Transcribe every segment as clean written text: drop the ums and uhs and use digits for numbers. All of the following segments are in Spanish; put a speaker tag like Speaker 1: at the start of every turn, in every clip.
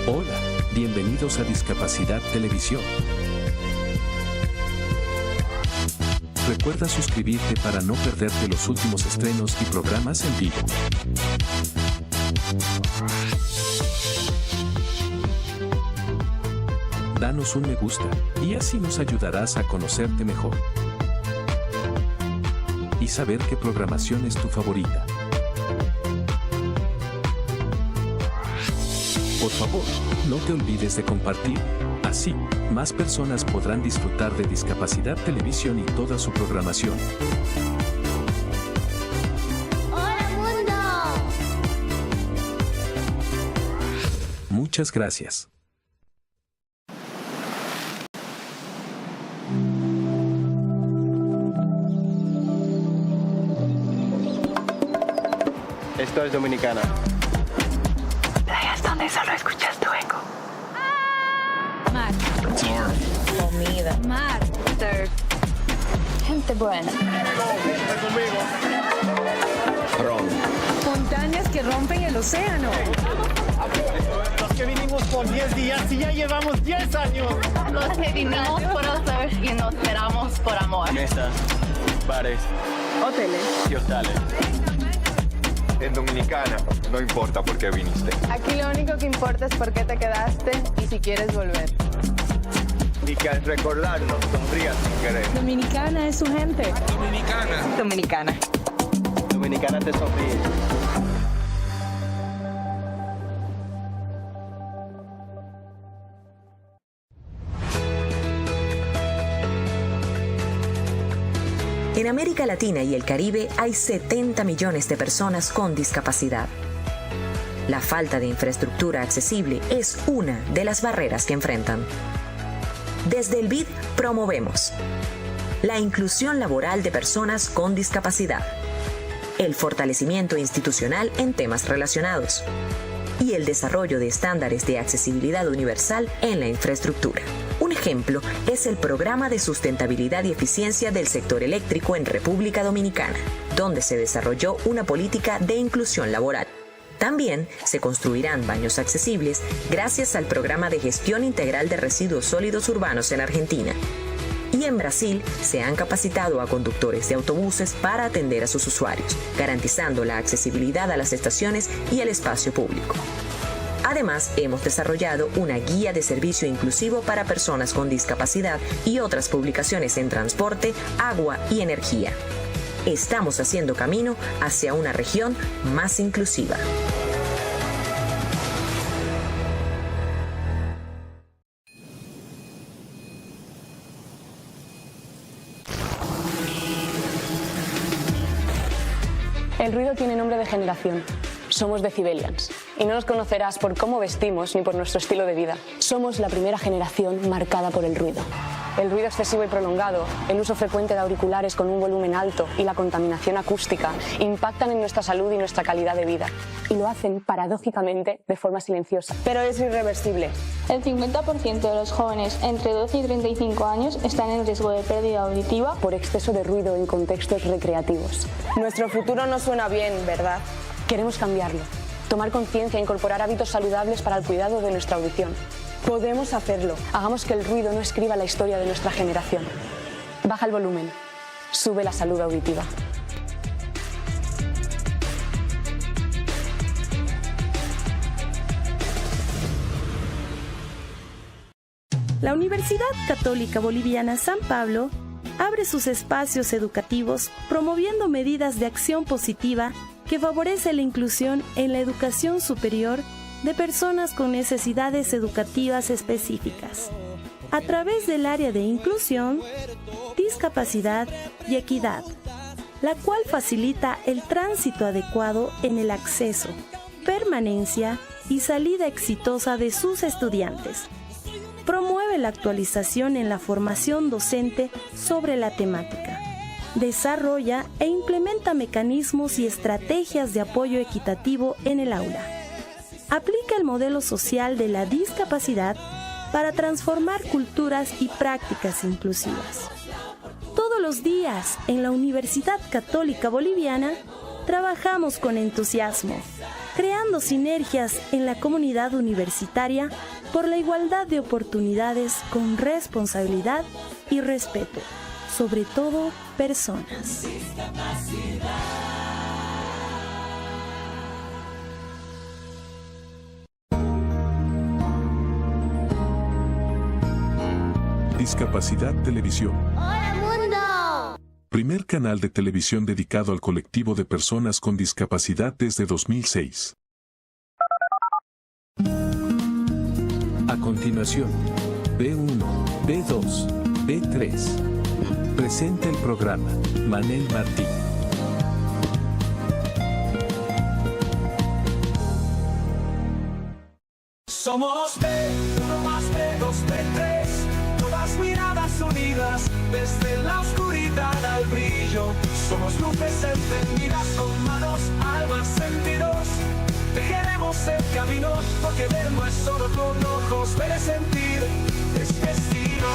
Speaker 1: Hola, bienvenidos a Discapacidad Televisión. Recuerda suscribirte para no perderte los últimos estrenos y programas en vivo. Danos un me gusta, y así nos ayudarás a conocerte mejor. Y saber qué programación es tu favorita. Por favor, no te olvides de compartir. Así, más personas podrán disfrutar de Discapacidad Televisión y toda su programación.
Speaker 2: ¡Hola, mundo!
Speaker 1: Muchas gracias.
Speaker 3: Esto es Dominicana.
Speaker 4: Playas donde solo escuchas tu eco.
Speaker 5: Mar.
Speaker 4: Comida.
Speaker 5: Mar.
Speaker 4: Surf. Gente buena.
Speaker 3: Ron.
Speaker 5: Montañas que rompen el océano.
Speaker 6: Los que vinimos por 10 días y ya llevamos 10 años.
Speaker 4: Los que vinimos por hacer y nos esperamos por amor.
Speaker 3: Mesas, bares
Speaker 5: Hoteles.
Speaker 3: y hostales.
Speaker 7: En Dominicana, no importa por qué viniste.
Speaker 8: Aquí lo único que importa es por qué te quedaste y si quieres volver.
Speaker 7: Y que al recordarnos sonrías sin querer.
Speaker 5: Dominicana es su gente.
Speaker 4: Dominicana.
Speaker 3: Dominicana te sonríe.
Speaker 9: En América Latina y el Caribe hay 70 millones de personas con discapacidad. La falta de infraestructura accesible es una de las barreras que enfrentan. Desde el BID promovemos la inclusión laboral de personas con discapacidad, el fortalecimiento institucional en temas relacionados y el desarrollo de estándares de accesibilidad universal en la infraestructura. Un ejemplo es el Programa de Sustentabilidad y Eficiencia del Sector Eléctrico en República Dominicana, donde se desarrolló una política de inclusión laboral. También se construirán baños accesibles gracias al Programa de Gestión Integral de Residuos Sólidos Urbanos en Argentina. Y en Brasil se han capacitado a conductores de autobuses para atender a sus usuarios, garantizando la accesibilidad a las estaciones y el espacio público. Además, hemos desarrollado una guía de servicio inclusivo para personas con discapacidad y otras publicaciones en transporte, agua y energía. Estamos haciendo camino hacia una región más inclusiva.
Speaker 10: El ruido tiene nombre de generación. Somos Decibelians. Y no nos conocerás por cómo vestimos ni por nuestro estilo de vida. Somos la primera generación marcada por el ruido. El ruido excesivo y prolongado, el uso frecuente de auriculares con un volumen alto y la contaminación acústica impactan en nuestra salud y nuestra calidad de vida. Y lo hacen, paradójicamente, de forma silenciosa. Pero es irreversible.
Speaker 11: El 50% de los jóvenes entre 12 y 35 años están en riesgo de pérdida auditiva
Speaker 10: por exceso de ruido en contextos recreativos.
Speaker 8: Nuestro futuro no suena bien, ¿verdad?
Speaker 10: Queremos cambiarlo. Tomar conciencia e incorporar hábitos saludables para el cuidado de nuestra audición.
Speaker 8: Podemos hacerlo.
Speaker 10: Hagamos que el ruido no escriba la historia de nuestra generación. Baja el volumen. Sube la salud auditiva.
Speaker 12: La Universidad Católica Boliviana San Pablo abre sus espacios educativos promoviendo medidas de acción positiva que favorece la inclusión en la educación superior de personas con necesidades educativas específicas, a través del área de inclusión, discapacidad y equidad, la cual facilita el tránsito adecuado en el acceso, permanencia y salida exitosa de sus estudiantes. Promueve la actualización en la formación docente sobre la temática. Desarrolla e implementa mecanismos y estrategias de apoyo equitativo en el aula. Aplica el modelo social de la discapacidad para transformar culturas y prácticas inclusivas. Todos los días en la Universidad Católica Boliviana trabajamos con entusiasmo creando sinergias en la comunidad universitaria por la igualdad de oportunidades con responsabilidad y respeto, sobre todo personas.
Speaker 1: Discapacidad Televisión.
Speaker 2: ¡Hola mundo!
Speaker 1: Primer canal de televisión dedicado al colectivo de personas con discapacidad desde 2006. A continuación, B1, B2, B3. Presenta el programa Manel Martín.
Speaker 13: Somos B1 más B2, B3. Todas miradas unidas, desde la oscuridad al brillo. Somos luces encendidas con manos, almas, sentidos. Tejeremos el camino, porque ver no es solo con ojos, ver es sentir, es destino.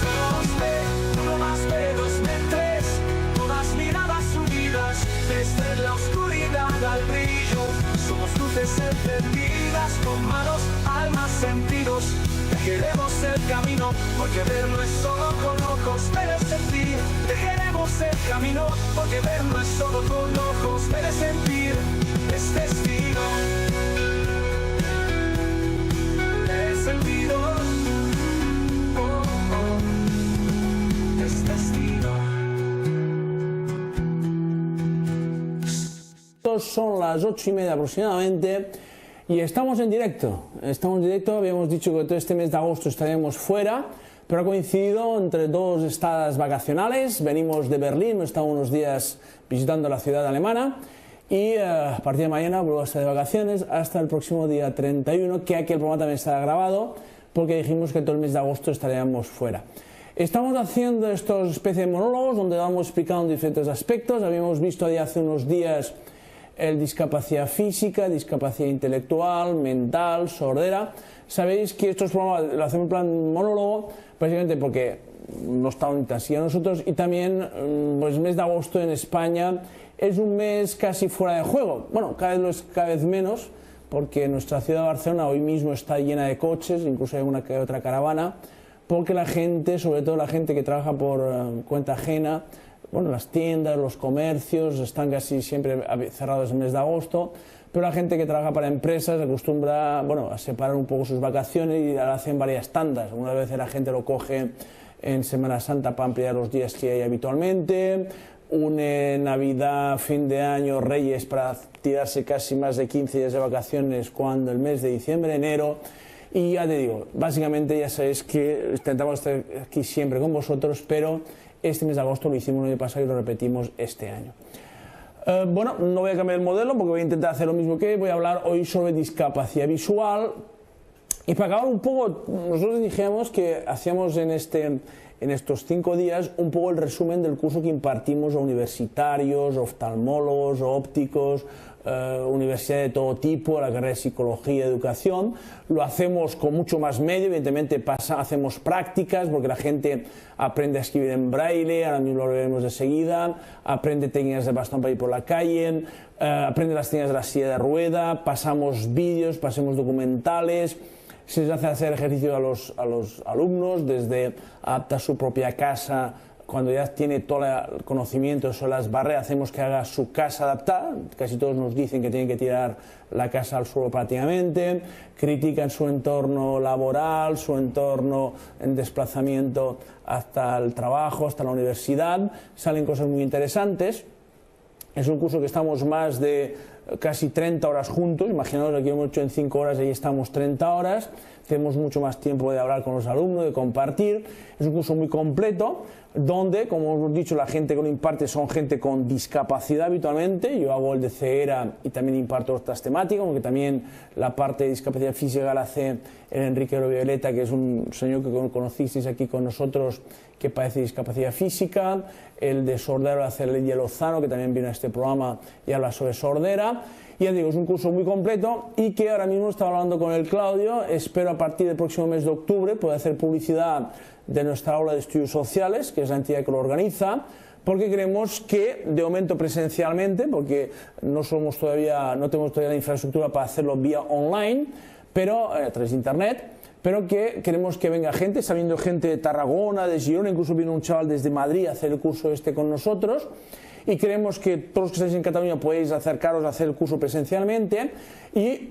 Speaker 13: Somos B1 más B2, B3. Todas miradas unidas, desde la oscuridad al brillo. Somos luces encendidas con manos, almas, sentidos. Tejeremos el camino, porque ver no es solo con ojos, ver es sentir. Tejeremos el camino, porque ver no es solo con ojos, ver es sentir. Es destino. Es sentido. Oh, oh. Es destino.
Speaker 14: Son las 8:30 aproximadamente y estamos en directo. Habíamos dicho que todo este mes de agosto estaríamos fuera, pero ha coincidido entre dos estadas vacacionales. Venimos de Berlín, hemos estado unos días visitando la ciudad alemana y a partir de mañana vuelvo a estar de vacaciones hasta el próximo día 31, que aquí el programa también estará grabado porque dijimos que todo el mes de agosto estaríamos fuera. Estamos haciendo estos especie de monólogos donde vamos explicando diferentes aspectos. Habíamos visto ya hace unos días el discapacidad física, discapacidad intelectual, mental, sordera. Sabéis que estos programas lo hacemos en plan monólogo, básicamente porque no estamos tan así a nosotros, y también pues el mes de agosto en España es un mes casi fuera de juego. Bueno, cada vez menos, porque nuestra ciudad de Barcelona hoy mismo está llena de coches, incluso hay una que otra caravana, porque la gente, sobre todo la gente que trabaja por cuenta ajena, bueno, las tiendas, los comercios están casi siempre cerrados en el mes de agosto, pero la gente que trabaja para empresas acostumbra, bueno, a separar un poco sus vacaciones y la hacen varias tandas. Una vez la gente lo coge en Semana Santa para ampliar los días que hay habitualmente, une Navidad, fin de año, Reyes para tirarse casi más de 15 días de vacaciones cuando el mes de diciembre, enero. Y ya te digo, básicamente ya sabéis que intentamos estar aquí siempre con vosotros, pero este mes de agosto lo hicimos el año pasado y lo repetimos este año. Bueno, no voy a cambiar el modelo porque voy a intentar hacer lo mismo que voy a hablar hoy sobre discapacidad visual. Y para acabar un poco, nosotros dijimos que hacíamos en estos 5 días un poco el resumen del curso que impartimos a universitarios, oftalmólogos, ópticos, universidad de todo tipo, la carrera de psicología, educación. Lo hacemos con mucho más medio, evidentemente hacemos prácticas porque la gente aprende a escribir en braille, ahora mismo lo veremos de seguida, aprende técnicas de bastón para ir por la calle, aprende las técnicas de la silla de rueda, pasamos vídeos, pasamos documentales. Se les hace hacer ejercicio a los alumnos, desde adaptar su propia casa. Cuando ya tiene todo el conocimiento sobre las barreras, hacemos que haga su casa adaptada. Casi todos nos dicen que tienen que tirar la casa al suelo prácticamente. Critican su entorno laboral, su entorno en desplazamiento hasta el trabajo, hasta la universidad. Salen cosas muy interesantes. Es un curso que estamos más de casi 30 horas juntos. Imaginaos, aquí hemos hecho en 5 horas, ahí estamos 30 horas. Tenemos mucho más tiempo de hablar con los alumnos, de compartir. Es un curso muy completo, donde, como hemos dicho, la gente que lo imparte son gente con discapacidad habitualmente. Yo hago el de ceguera y también imparto otras temáticas, aunque también la parte de discapacidad física la hace el Enrique Violeta, que es un señor que conocisteis aquí con nosotros, que padece discapacidad física. El de sordera lo hace Lidia Lozano, que también viene a este programa y habla sobre sordera. fuera. Y ya digo, es un curso muy completo y que ahora mismo estaba hablando con el Claudio. Espero a partir del próximo mes de octubre poder hacer publicidad de nuestra aula de estudios sociales, que es la entidad que lo organiza, porque creemos que de momento presencialmente, porque no tenemos todavía la infraestructura para hacerlo vía online, pero a través de internet, pero que queremos que venga gente, está viendo gente de Tarragona, de Girona, incluso viene un chaval desde Madrid a hacer el curso con nosotros. Y creemos que todos los que estáis en Cataluña podéis acercaros a hacer el curso presencialmente y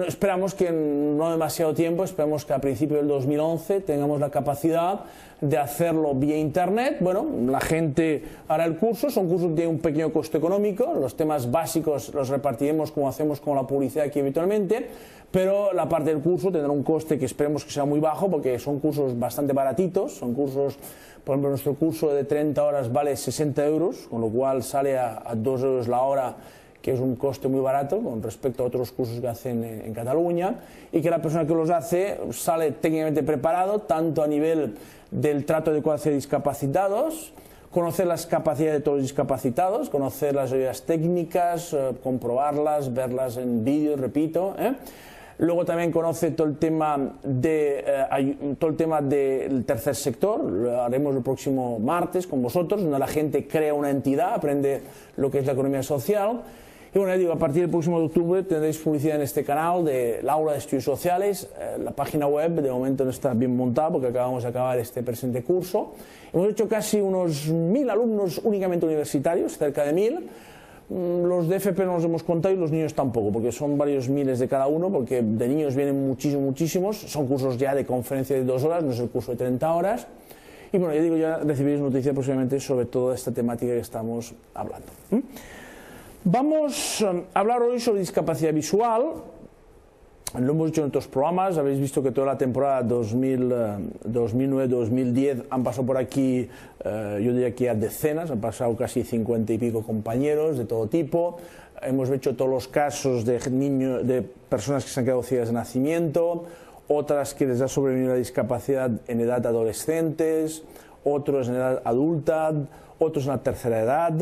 Speaker 14: esperamos que en no demasiado tiempo, esperamos que a principios del 2011 tengamos la capacidad de hacerlo vía internet. Bueno, la gente hará el curso, son cursos que tienen un pequeño costo económico, los temas básicos los repartiremos como hacemos con la publicidad aquí habitualmente, pero la parte del curso tendrá un coste que esperemos que sea muy bajo porque son cursos bastante baratitos, son cursos, por ejemplo, nuestro curso de 30 horas vale 60 euros, con lo cual sale a 2 euros la hora, que es un coste muy barato con respecto a otros cursos que hacen en Cataluña, y que la persona que los hace sale técnicamente preparado, tanto a nivel del trato adecuado hacia discapacitados, conocer las capacidades de todos los discapacitados, conocer las ayudas técnicas, comprobarlas, verlas en vídeo, repito, Luego también conoce todo el tema del tercer sector, lo haremos el próximo martes con vosotros, donde la gente crea una entidad, aprende lo que es la economía social. Y bueno, ya digo, a partir del próximo de octubre tendréis publicidad en este canal de la aula de estudios sociales. La página web de momento no está bien montada porque acabamos de acabar este presente curso. Hemos hecho casi unos 1000 alumnos únicamente universitarios, cerca de 1000. Los de FP no los hemos contado y los niños tampoco, porque son varios miles de cada uno, porque de niños vienen muchísimos. Son cursos ya de conferencia de 2 horas, no es el curso de 30 horas. Y bueno, ya digo, ya recibiréis noticias próximamente sobre toda esta temática que estamos hablando. Vamos a hablar hoy sobre discapacidad visual. Lo hemos hecho en otros programas, habéis visto que toda la temporada 2009-2010 han pasado por aquí, yo diría que a decenas, han pasado casi 50 y pico compañeros de todo tipo. Hemos hecho todos los casos de personas que se han quedado ciegas de nacimiento, otras que les ha sobrevenido la discapacidad en edad adolescentes, otros en edad adulta, otros en la tercera edad.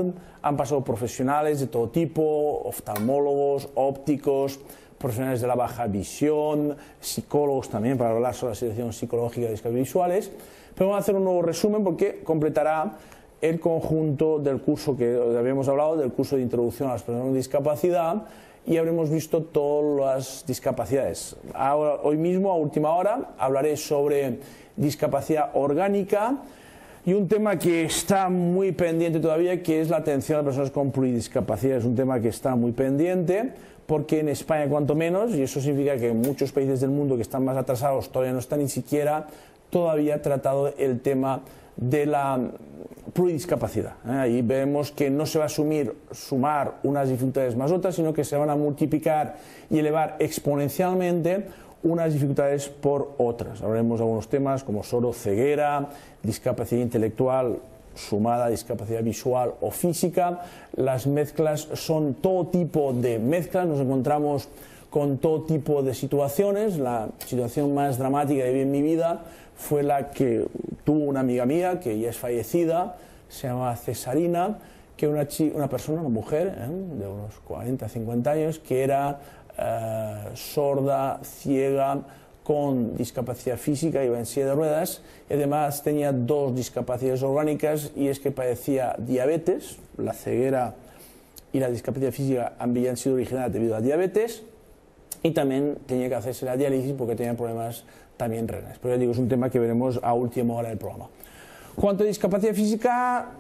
Speaker 14: Han pasado profesionales de todo tipo, oftalmólogos, ópticos, profesionales de la baja visión, psicólogos también para hablar sobre la situación psicológica de discapacidades visuales. Pero vamos a hacer un nuevo resumen porque completará el conjunto del curso que habíamos hablado, del curso de introducción a las personas con discapacidad, y habremos visto todas las discapacidades. Ahora, hoy mismo, a última hora, hablaré sobre discapacidad orgánica y un tema que está muy pendiente todavía, que es la atención a personas con pluridiscapacidad. Es un tema que está muy pendiente porque en España cuanto menos, y eso significa que en muchos países del mundo que están más atrasados todavía no están ni siquiera todavía tratado el tema de la pluridiscapacidad. Ahí vemos que no se va a sumar unas dificultades más otras, sino que se van a multiplicar y elevar exponencialmente unas dificultades por otras. Hablaremos de algunos temas como ceguera, discapacidad intelectual sumada a discapacidad visual o física. Las mezclas son todo tipo de mezclas, nos encontramos con todo tipo de situaciones. La situación más dramática que vi en mi vida fue la que tuvo una amiga mía, que ya es fallecida, se llama Cesarina, que una persona, una mujer de unos 40, 50 años, que era sorda, ciega, con discapacidad física, iba en silla de ruedas, y además tenía 2 discapacidades orgánicas, y es que padecía diabetes. La ceguera y la discapacidad física habían sido originadas debido a diabetes, y también tenía que hacerse la diálisis porque tenía problemas también renales. Pero ya digo, es un tema que veremos a última hora del programa. Cuanto a discapacidad física,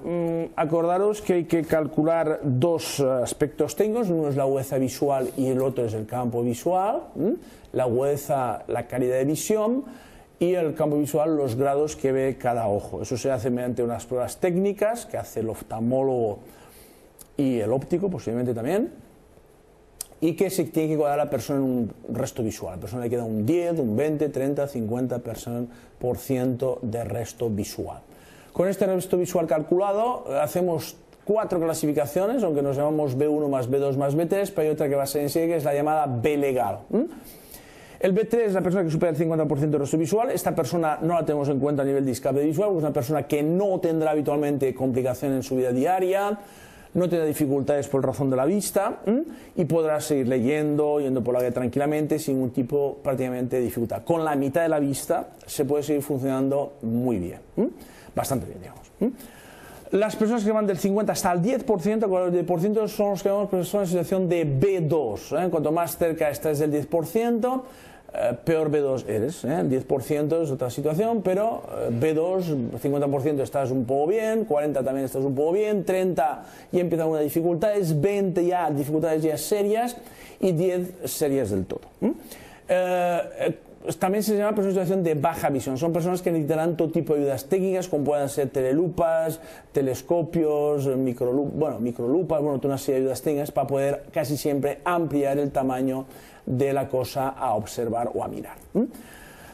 Speaker 14: acordaros que hay que calcular 2 aspectos técnicos, uno es la agudeza visual y el otro es el campo visual. La agudeza, la calidad de visión, y el campo visual, los grados que ve cada ojo. Eso se hace mediante unas pruebas técnicas que hace el oftalmólogo y el óptico posiblemente también, y que se tiene que cuadrar a la persona en un resto visual. A la persona le queda un 10, un 20, 30, 50% de resto visual. Con este resto visual calculado hacemos 4 clasificaciones, aunque nos llamamos B1 más B2 más B3, pero hay otra que va a ser en serie, que es la llamada B legal. El B3 es la persona que supera el 50% de resto visual. Esta persona no la tenemos en cuenta a nivel de discapacidad visual, es una persona que no tendrá habitualmente complicaciones en su vida diaria, no tendrá dificultades por razón de la vista y podrá seguir leyendo, yendo por la calle tranquilamente sin ningún tipo prácticamente de dificultad. Con la mitad de la vista se puede seguir funcionando muy bien, bastante bien, digamos. Las personas que van del 50 hasta el 10%, el 10% son los que vemos personas en situación de B2. Cuanto más cerca estás del 10%, peor B2 eres. El 10% es otra situación, pero B2, 50% estás un poco bien, 40 también estás un poco bien, 30 ya empieza una dificultades, 20 ya dificultades ya serias y 10 serias del todo. También se llama personas en situación de baja visión. Son personas que necesitarán todo tipo de ayudas técnicas, como pueden ser telelupas, telescopios, microlupas, toda una serie de ayudas técnicas para poder casi siempre ampliar el tamaño de la cosa a observar o a mirar.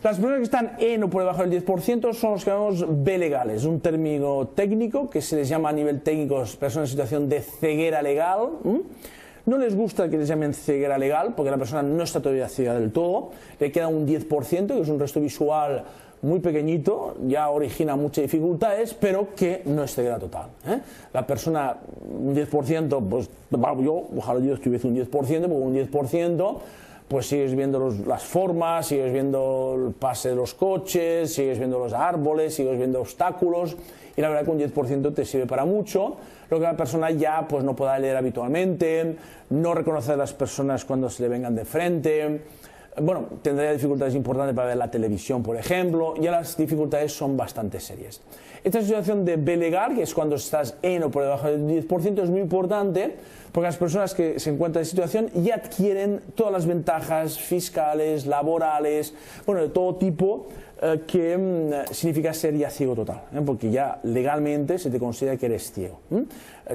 Speaker 14: Las personas que están en o por debajo del 10% son los que llamamos B legales, un término técnico que se les llama a nivel técnico personas en situación de ceguera legal. No les gusta que les llamen ceguera legal porque la persona no está todavía ciega del todo, le queda un 10%, que es un resto visual muy pequeñito, ya origina muchas dificultades, pero que no es ceguera total. La persona, un 10%, pues yo, ojalá yo estuviese un 10%, porque un 10%, pues sigues viendo las formas, sigues viendo el pase de los coches, sigues viendo los árboles, sigues viendo obstáculos, y la verdad que un 10% te sirve para mucho, lo que la persona ya pues no pueda leer habitualmente, no reconocer a las personas cuando se le vengan de frente, tendría dificultades importantes para ver la televisión, por ejemplo, ya las dificultades son bastante serias. Esta situación de B legal, que es cuando estás en o por debajo del 10%, es muy importante porque las personas que se encuentran en situación ya adquieren todas las ventajas fiscales, laborales, de todo tipo, que significa ser ya ciego total, porque ya legalmente se te considera que eres ciego.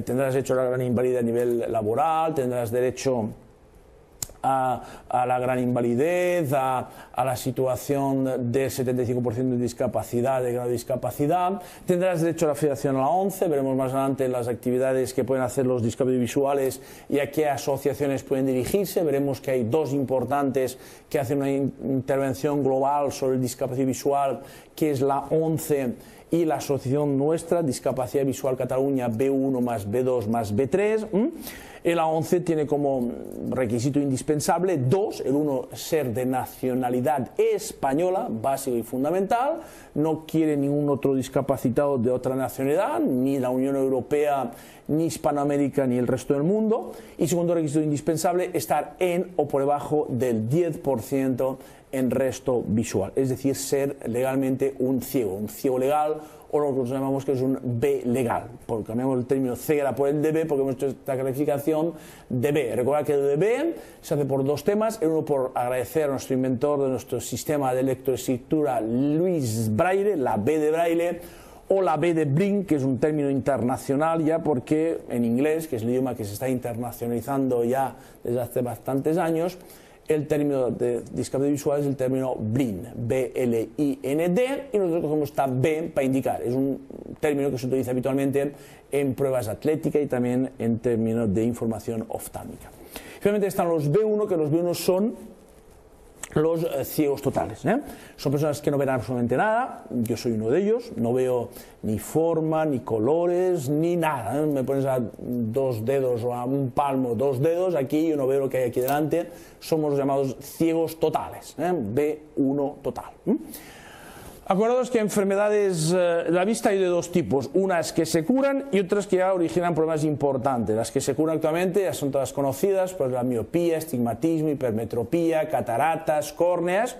Speaker 14: Tendrás derecho a la gran invalidez a nivel laboral, tendrás derecho a la gran invalidez, a la situación del 75% de discapacidad, de grado de discapacidad. Tendrás derecho a la afiliación a la ONCE, veremos más adelante las actividades que pueden hacer los discapacitados visuales y a qué asociaciones pueden dirigirse. Veremos que hay dos importantes que hacen una intervención global sobre el discapacidad visual, que es la ONCE y la asociación nuestra, Discapacidad Visual Cataluña B1 más B2 más B3. La ONCE tiene como requisito indispensable dos: el uno, ser de nacionalidad española, básico y fundamental, no quiere ningún otro discapacitado de otra nacionalidad, ni la Unión Europea, ni Hispanoamérica, ni el resto del mundo. Y segundo requisito indispensable, estar en o por debajo del 10% en resto visual, es decir, ser legalmente un ciego legal, o lo que nosotros llamamos que es un B legal, porque cambiamos el término ceguera por el de B porque hemos hecho esta calificación de B. Recuerda que el de B se hace por dos temas: el uno por agradecer a nuestro inventor de nuestro sistema de lectoescritura, Luis Braille, la B de Braille, o la B de Blink, que es un término internacional ya, porque en inglés, que es el idioma que se está internacionalizando ya desde hace bastantes años, el término de discapacidad visual es el término blind, B-L-I-N-D, y nosotros cogemos esta B para indicar. Es un término que se utiliza habitualmente en pruebas atléticas y también en términos de información oftálmica. Finalmente están los B1, que los B1 son los ciegos totales. Son personas que no ven absolutamente nada. Yo soy uno de ellos, no veo ni forma, ni colores, ni nada. Me pones a dos dedos o a un palmo, dos dedos, aquí yo no veo lo que hay aquí delante. Somos los llamados ciegos totales, B1 total. Acordaos que enfermedades de la vista hay de dos tipos: unas que se curan y otras que ya originan problemas importantes. Las que se curan actualmente ya son todas conocidas, pues la miopía, estigmatismo, hipermetropía, cataratas, córneas.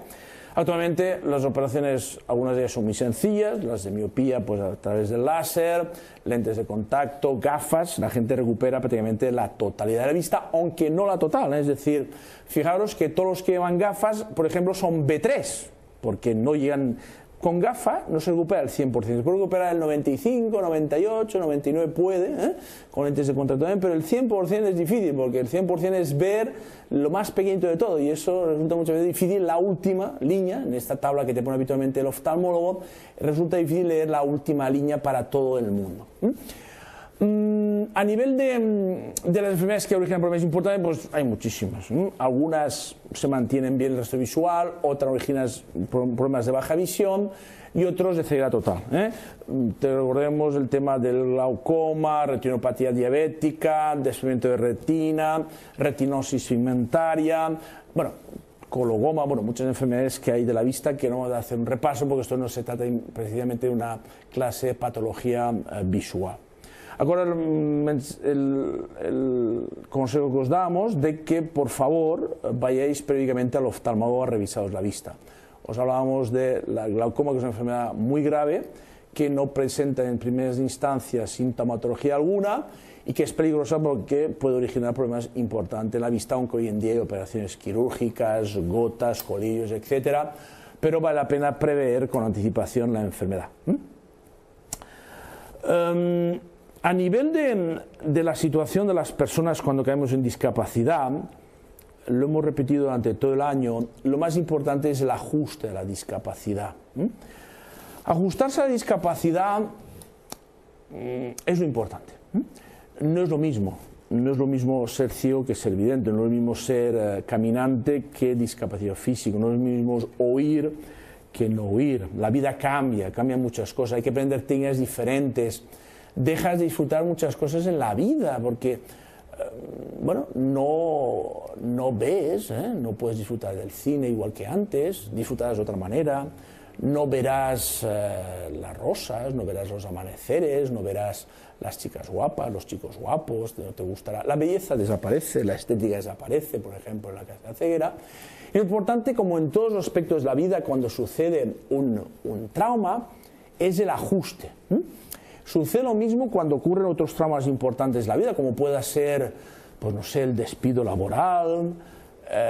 Speaker 14: Actualmente las operaciones, algunas de ellas son muy sencillas, las de miopía pues a través del láser, lentes de contacto, gafas. La gente recupera prácticamente la totalidad de la vista, aunque no la total, es decir, fijaros que todos los que llevan gafas, por ejemplo, son B3, porque no llegan. Con gafa no se recupera el 100%, se puede recuperar el 95, 98, 99 puede, con lentes de contacto también, pero el 100% es difícil, porque el 100% es ver lo más pequeñito de todo, y eso resulta muchas veces difícil. La última línea, en esta tabla que te pone habitualmente el oftalmólogo, resulta difícil leer la última línea para todo el mundo. A nivel de las enfermedades que originan problemas importantes, pues hay muchísimas. Algunas se mantienen bien el resto visual, otras originan problemas de baja visión y otros de ceguera total. Te recordemos el tema del glaucoma, retinopatía diabética, desprendimiento de retina, retinosis pigmentaria, bueno, coloboma, bueno, muchas enfermedades que hay de la vista que no vamos a hacer un repaso porque esto no se trata precisamente de una clase de patología visual. Ahora el consejo que os damos de que por favor vayáis periódicamente al oftalmólogo a revisaros la vista. Os hablábamos de la glaucoma, que es una enfermedad muy grave, que no presenta en primeras instancias sintomatología alguna y que es peligrosa porque puede originar problemas importantes en la vista, aunque hoy en día hay operaciones quirúrgicas, gotas, colillos, etcétera, pero vale la pena prever con anticipación la enfermedad. A nivel de la situación de las personas cuando caemos en discapacidad, lo hemos repetido durante todo el año, lo más importante es el ajuste de la discapacidad. Ajustarse a la discapacidad es lo importante. No es lo mismo ser ciego que ser vidente, no es lo mismo ser caminante que discapacidad física, no es lo mismo oír que no oír. La vida cambia muchas cosas, hay que aprender técnicas diferentes. Dejas de disfrutar muchas cosas en la vida porque, bueno, no ves, no puedes disfrutar del cine igual que antes, disfrutarás de otra manera, no verás las rosas, no verás los amaneceres, no verás las chicas guapas, los chicos guapos, no te gustará. La belleza desaparece, la estética desaparece, por ejemplo, en la casa de ceguera. Lo importante, como en todos los aspectos de la vida, cuando sucede un trauma, es el ajuste. Sucede lo mismo cuando ocurren otros traumas importantes de la vida, como pueda ser, pues no sé, el despido laboral,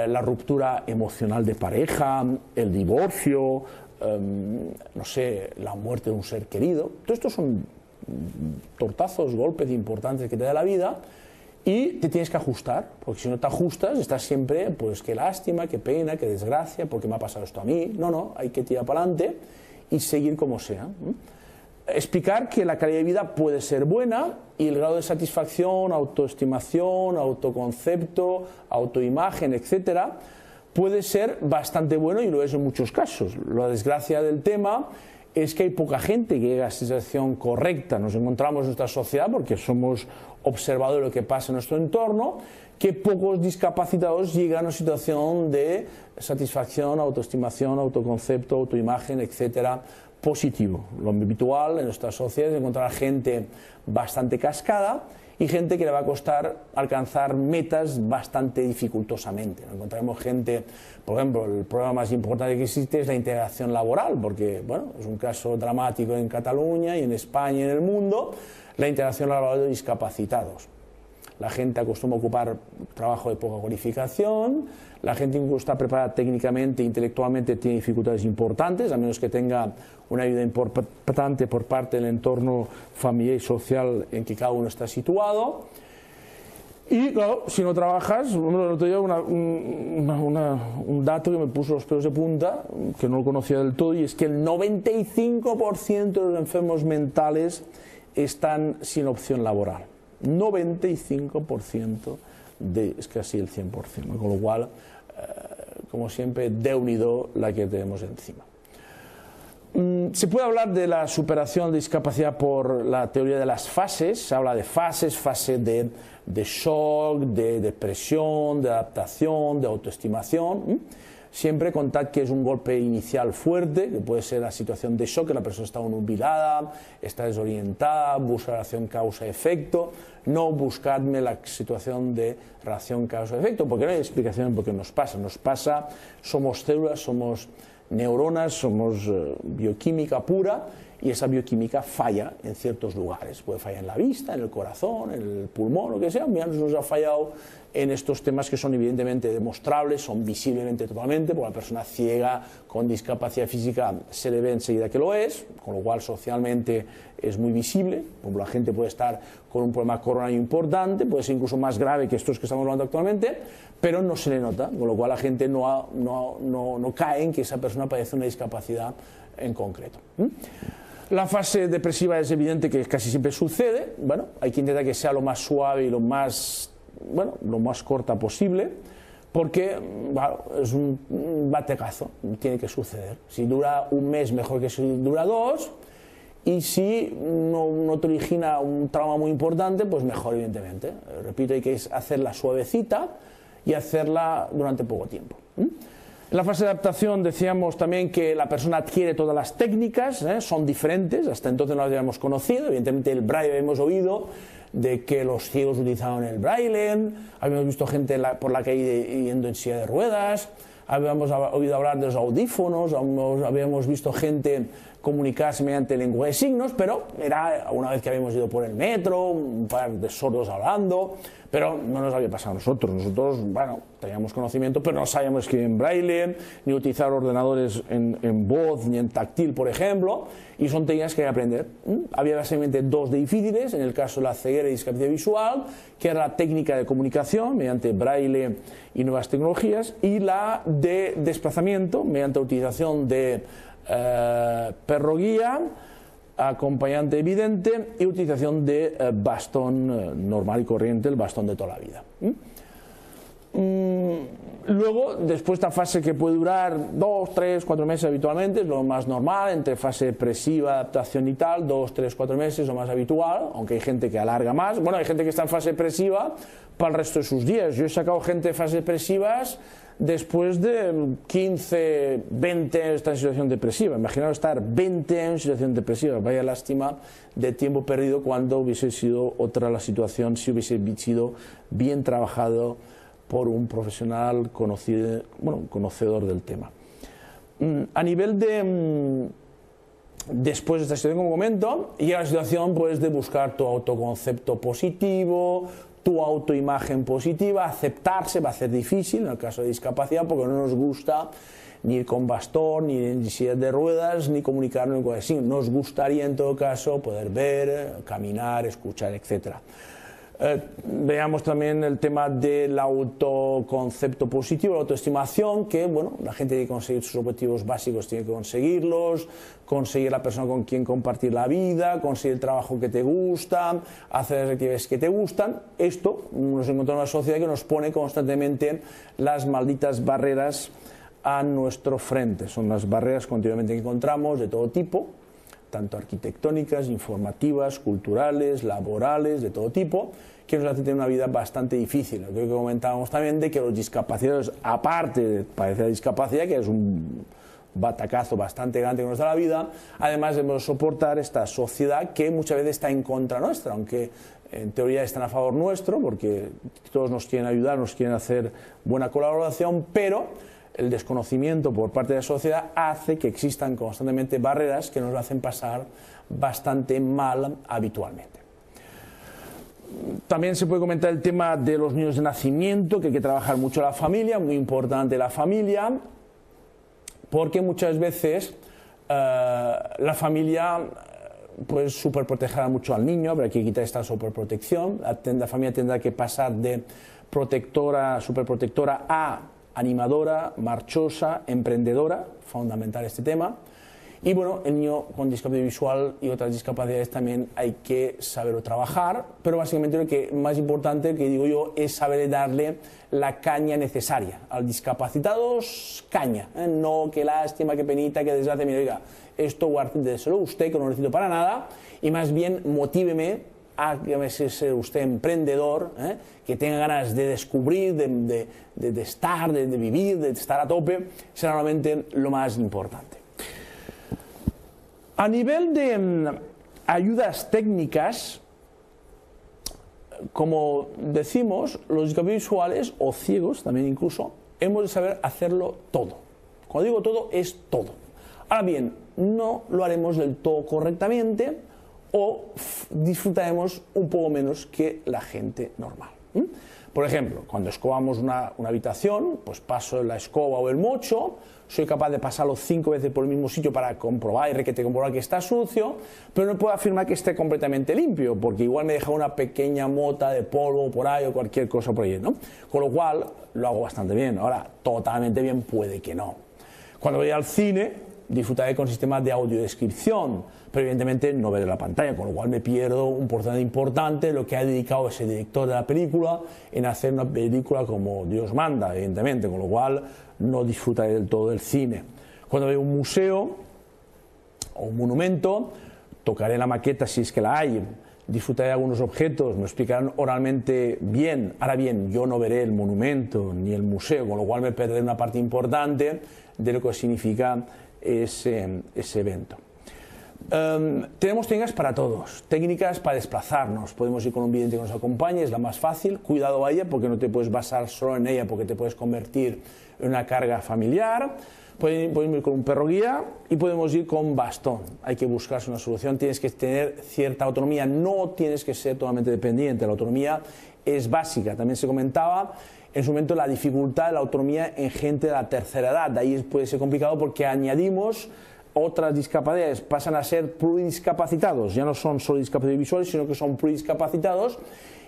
Speaker 14: la ruptura emocional de pareja, el divorcio, no sé, la muerte de un ser querido. Todo esto son tortazos, golpes importantes que te da la vida y te tienes que ajustar, porque si no te ajustas estás siempre, pues qué lástima, qué pena, qué desgracia, porque me ha pasado esto a mí. No, hay que tirar para adelante y seguir como sea. Explicar que la calidad de vida puede ser buena y el grado de satisfacción, autoestimación, autoconcepto, autoimagen, etcétera, puede ser bastante bueno y lo es en muchos casos. La desgracia del tema es que hay poca gente que llega a esa situación correcta. Nos encontramos en nuestra sociedad porque somos observadores de lo que pasa en nuestro entorno, que pocos discapacitados llegan a una situación de satisfacción, autoestimación, autoconcepto, autoimagen, etcétera, positivo. Lo habitual en nuestra sociedad es encontrar gente bastante cascada y gente que le va a costar alcanzar metas bastante dificultosamente. Encontraremos gente, por ejemplo, el problema más importante que existe es la integración laboral, porque bueno, es un caso dramático en Cataluña y en España y en el mundo, la integración laboral de discapacitados. La gente acostumbra a ocupar trabajo de poca cualificación, la gente incluso está preparada técnicamente e intelectualmente, tiene dificultades importantes, a menos que tenga una ayuda importante por parte del entorno familiar y social en que cada uno está situado. Y claro, si no trabajas, el otro día un dato que me puso los pelos de punta, que no lo conocía del todo, y es que el 95% de los enfermos mentales están sin opción laboral. 95% es casi el 100%, con lo cual, como siempre, Déu-n'hi-do la que tenemos encima. Se puede hablar de la superación de discapacidad por la teoría de las fases. Se habla de fases, fase de shock, de depresión, de adaptación, de autoestimación. Siempre contad que es un golpe inicial fuerte, que puede ser la situación de shock, que la persona está nubilada, está desorientada, busca relación causa-efecto. No buscadme la situación de relación causa-efecto, porque no hay explicación por qué nos pasa. Nos pasa, somos células, somos neuronas, somos bioquímica pura, y esa bioquímica falla en ciertos lugares. Puede fallar en la vista, en el corazón, en el pulmón, lo que sea. Mira, nos ha fallado en estos temas que son evidentemente demostrables, son visiblemente totalmente, porque la persona ciega con discapacidad física se le ve enseguida que lo es, con lo cual socialmente es muy visible. Como la gente puede estar con un problema coronario importante, puede ser incluso más grave que estos que estamos hablando actualmente, pero no se le nota, con lo cual la gente no cae en que esa persona padece una discapacidad en concreto. La fase depresiva es evidente que casi siempre sucede. Bueno, hay que intentar que sea lo más suave y lo más corta posible, porque es un bategazo, tiene que suceder. Si dura un mes, mejor que si dura 2. Y si no te origina un trauma muy importante, pues mejor, evidentemente. Repito, hay que hacerla suavecita y hacerla durante poco tiempo. En la fase de adaptación decíamos también que la persona adquiere todas las técnicas, son diferentes, hasta entonces no las habíamos conocido. Evidentemente el braille hemos oído de que los ciegos utilizaban el braille, habíamos visto gente por la calle yendo en silla de ruedas, habíamos oído hablar de los audífonos, habíamos visto gente comunicarse mediante lengua de signos, pero era una vez que habíamos ido por el metro, un par de sordos hablando, pero no nos había pasado a nosotros. Nosotros, bueno, teníamos conocimiento, pero no sabíamos escribir en braille, ni utilizar ordenadores en voz, ni en táctil, por ejemplo, y son técnicas que hay que aprender. Había básicamente 2 difíciles, en el caso de la ceguera y discapacidad visual, que era la técnica de comunicación mediante braille y nuevas tecnologías, y la de desplazamiento mediante utilización de perro guía, acompañante evidente y utilización de bastón normal y corriente, el bastón de toda la vida. Luego, después de esta fase que puede durar 2, 3, 4 meses habitualmente, es lo más normal, entre fase depresiva, adaptación y tal, 2, 3, 4 meses es lo más habitual, aunque hay gente que alarga más. Bueno, hay gente que está en fase depresiva para el resto de sus días. Yo he sacado gente de fases depresivas después de 15, 20 años en situación depresiva. Imaginaos estar 20 años en situación depresiva. Vaya lástima de tiempo perdido cuando hubiese sido otra la situación, si hubiese sido bien trabajado por un profesional conocedor del tema. A nivel de después de esta situación, como comento, llega la situación pues, de buscar tu autoconcepto positivo, tu autoimagen positiva. Aceptarse va a ser difícil en el caso de discapacidad, porque no nos gusta ni ir con bastón, ni en silla de ruedas, ni comunicarnos con signos. Nos gustaría en todo caso poder ver, caminar, escuchar, etc. Veamos también el tema del autoconcepto positivo, la autoestimación, que bueno, la gente tiene que conseguir sus objetivos básicos, tiene que conseguirlos, conseguir la persona con quien compartir la vida, conseguir el trabajo que te gusta, hacer las actividades que te gustan. Esto nos encontramos en una sociedad que nos pone constantemente las malditas barreras a nuestro frente. Son las barreras continuamente que encontramos de todo tipo, tanto arquitectónicas, informativas, culturales, laborales, de todo tipo, que nos hacen tener una vida bastante difícil. Creo que comentábamos también de que los discapacitados, aparte de padecer discapacidad, que es un batacazo bastante grande que nos da la vida, además debemos soportar esta sociedad que muchas veces está en contra nuestra, aunque en teoría están a favor nuestro, porque todos nos quieren ayudar, nos quieren hacer buena colaboración, pero el desconocimiento por parte de la sociedad hace que existan constantemente barreras que nos hacen pasar bastante mal habitualmente. También se puede comentar el tema de los niños de nacimiento, que hay que trabajar mucho la familia, muy importante la familia, porque muchas veces la familia pues superprotegerá mucho al niño, pero hay que quitar esta superprotección. La familia tendrá que pasar de superprotectora a animadora, marchosa, emprendedora, fundamental este tema. Y bueno, el niño con discapacidad visual y otras discapacidades también hay que saberlo trabajar, pero básicamente lo que más importante, que digo yo, es saber darle la caña necesaria. Al discapacitado, caña, no que lástima, que penita, que desgracia, mira, oiga, esto guárdeselo usted, que no lo necesito para nada, y más bien motíveme a que sea usted emprendedor, que tenga ganas de descubrir, de estar, de vivir, de estar a tope, será realmente lo más importante. A nivel de ayudas técnicas, como decimos, los discapacitados visuales o ciegos también incluso, hemos de saber hacerlo todo. Cuando digo todo, es todo. Ahora bien, no lo haremos del todo correctamente o disfrutaremos un poco menos que la gente normal. Por ejemplo, cuando escobamos una habitación, pues paso la escoba o el mocho, soy capaz de pasarlo 5 veces por el mismo sitio para comprobar que está sucio, pero no puedo afirmar que esté completamente limpio, porque igual me deja una pequeña mota de polvo por ahí o cualquier cosa por ahí, ¿no? Con lo cual lo hago bastante bien. Ahora, totalmente bien puede que no. Cuando voy al cine, disfrutaré con sistemas de audiodescripción, pero evidentemente no veré la pantalla, con lo cual me pierdo un porcentaje importante de lo que ha dedicado ese director de la película en hacer una película como Dios manda, evidentemente, con lo cual no disfrutaré del todo del cine. Cuando veo un museo o un monumento, tocaré la maqueta si es que la hay, disfrutaré de algunos objetos, me explicarán oralmente bien. Ahora bien, yo no veré el monumento ni el museo, con lo cual me perderé una parte importante de lo que significa ese evento. Tenemos técnicas para todos, técnicas para desplazarnos. Podemos ir con un vidente que nos acompañe, es la más fácil. Cuidado a ella porque no te puedes basar solo en ella, porque te puedes convertir en una carga familiar. Podemos ir con un perro guía y podemos ir con bastón. Hay que buscarse una solución, tienes que tener cierta autonomía, no tienes que ser totalmente dependiente. La autonomía es básica. También se comentaba en su momento la dificultad de la autonomía en gente de la tercera edad. De ahí puede ser complicado porque añadimos otras discapacidades, pasan a ser pluridiscapacitados. Ya no son solo discapacidades visuales, sino que son pluridiscapacitados,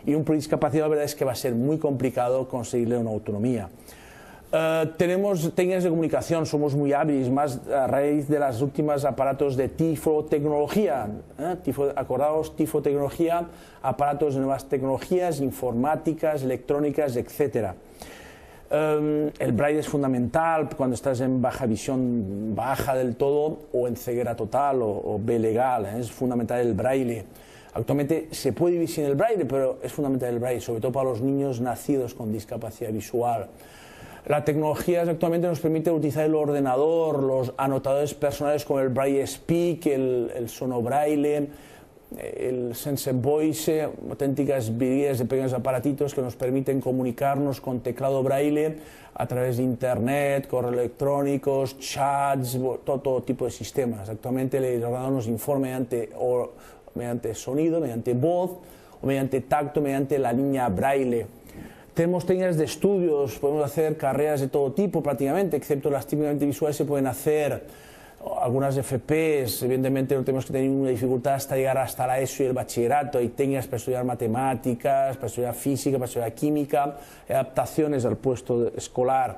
Speaker 14: y un pluridiscapacitado la verdad es que va a ser muy complicado conseguirle una autonomía. Tenemos técnicas de comunicación, somos muy hábiles, más a raíz de los últimos aparatos de tifotecnología. Acordaos, tifotecnología, aparatos de nuevas tecnologías, informáticas, electrónicas, etc. El braille es fundamental cuando estás en baja visión, baja del todo, o en ceguera total o B legal, es fundamental el braille. Actualmente se puede vivir sin el braille, pero es fundamental el braille, sobre todo para los niños nacidos con discapacidad visual. La tecnología actualmente nos permite utilizar el ordenador, los anotadores personales como el Braille Speak, el Sonobraille, el Sense Voice, auténticas virguerías de pequeños aparatitos que nos permiten comunicarnos con teclado braille a través de internet, correos electrónicos, chats, todo tipo de sistemas. Actualmente el ordenador nos informa mediante sonido, mediante voz o mediante tacto, mediante la línea braille. Tenemos técnicas de estudios, podemos hacer carreras de todo tipo prácticamente, excepto las típicamente visuales se pueden hacer algunas FPs, evidentemente no tenemos que tener ninguna dificultad hasta llegar hasta la ESO y el bachillerato. Hay técnicas para estudiar matemáticas, para estudiar física, para estudiar química, adaptaciones al puesto escolar.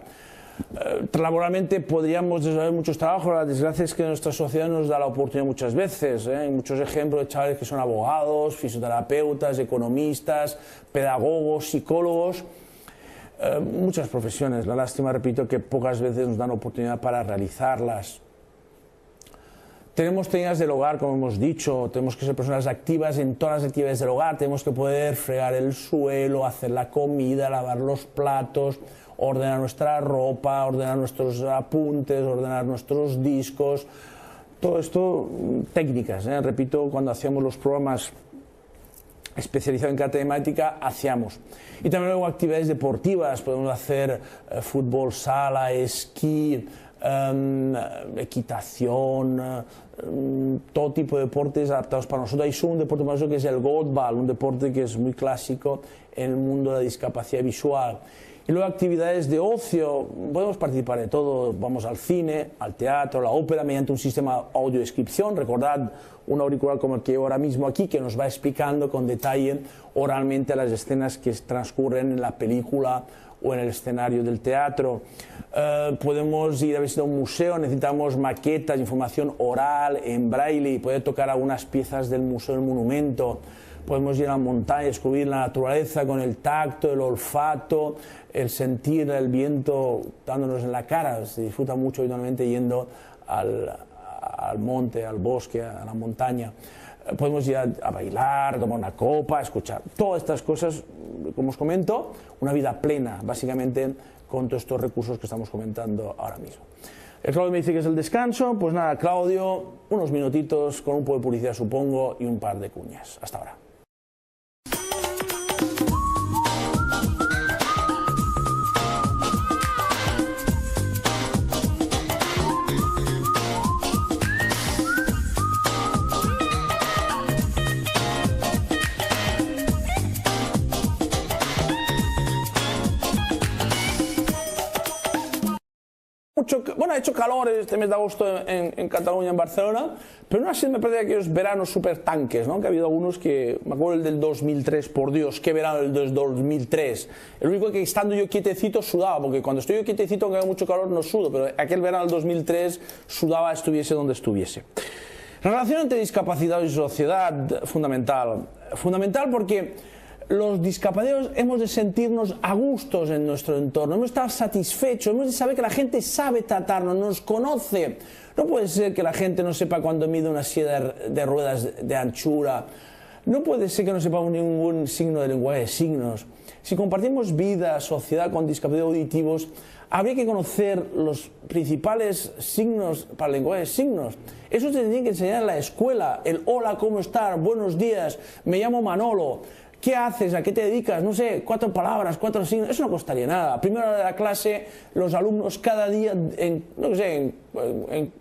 Speaker 14: Laboralmente podríamos desarrollar muchos trabajos, la desgracia es que nuestra sociedad nos da la oportunidad muchas veces. Hay muchos ejemplos de chavales que son abogados, fisioterapeutas, economistas, pedagogos, psicólogos, muchas profesiones. La lástima, repito, que pocas veces nos dan oportunidad para realizarlas. Tenemos técnicas del hogar, como hemos dicho, tenemos que ser personas activas en todas las actividades del hogar, tenemos que poder fregar el suelo, hacer la comida, lavar los platos, ordenar nuestra ropa, ordenar nuestros apuntes, ordenar nuestros discos, todo esto técnicas, repito, cuando hacíamos los programas especializados en cada temática, hacíamos. Y también luego actividades deportivas, podemos hacer fútbol sala, esquí, equitación, todo tipo de deportes adaptados para nosotros. Hay solo un deporte para nosotros que es el Goalball, un deporte que es muy clásico en el mundo de la discapacidad visual. Y luego actividades de ocio, podemos participar de todo, vamos al cine, al teatro, a la ópera, mediante un sistema de audiodescripción. Recordad un auricular como el que llevo ahora mismo aquí, que nos va explicando con detalle oralmente las escenas que transcurren en la película o en el escenario del teatro. Podemos ir a visitar un museo, necesitamos maquetas, información oral en braille y poder tocar algunas piezas del museo, del monumento. Podemos ir a la montaña, descubrir la naturaleza con el tacto, el olfato, el sentir el viento dándonos en la cara. Se disfruta mucho habitualmente yendo al monte, al bosque, a la montaña. Podemos ir a bailar, tomar una copa, escuchar. Todas estas cosas, como os comento, una vida plena, básicamente, con todos estos recursos que estamos comentando ahora mismo. El Claudio me dice que es el descanso. Pues nada, Claudio, unos minutitos con un poco de publicidad, supongo, y un par de cuñas. Hasta ahora. ha hecho calor este mes de agosto en Cataluña, en Barcelona, pero no así me parece aquellos veranos súper tanques, ¿no? Que ha habido algunos que, me acuerdo el del 2003, por Dios, qué verano el del 2003. El único que estando yo quietecito sudaba, porque cuando estoy yo quietecito, aunque haga mucho calor, no sudo, pero aquel verano del 2003 sudaba, estuviese donde estuviese. La relación entre discapacidad y sociedad, fundamental. Fundamental porque los discapacitados hemos de sentirnos a gustos en nuestro entorno, hemos de estar satisfechos, hemos de saber que la gente sabe tratarnos, nos conoce. No puede ser que la gente no sepa cuándo mide una silla de ruedas de anchura, no puede ser que no sepa ningún signo de lenguaje de signos. Si compartimos vida, sociedad con discapacidad auditivos, habría que conocer los principales signos para el lenguaje de signos. Eso se tendría que enseñar en la escuela, el hola, ¿cómo estás? Buenos días, me llamo Manolo. ¿Qué haces? ¿A qué te dedicas? No sé, 4 palabras, 4 signos, eso no costaría nada. Primera hora de la clase, los alumnos cada día, en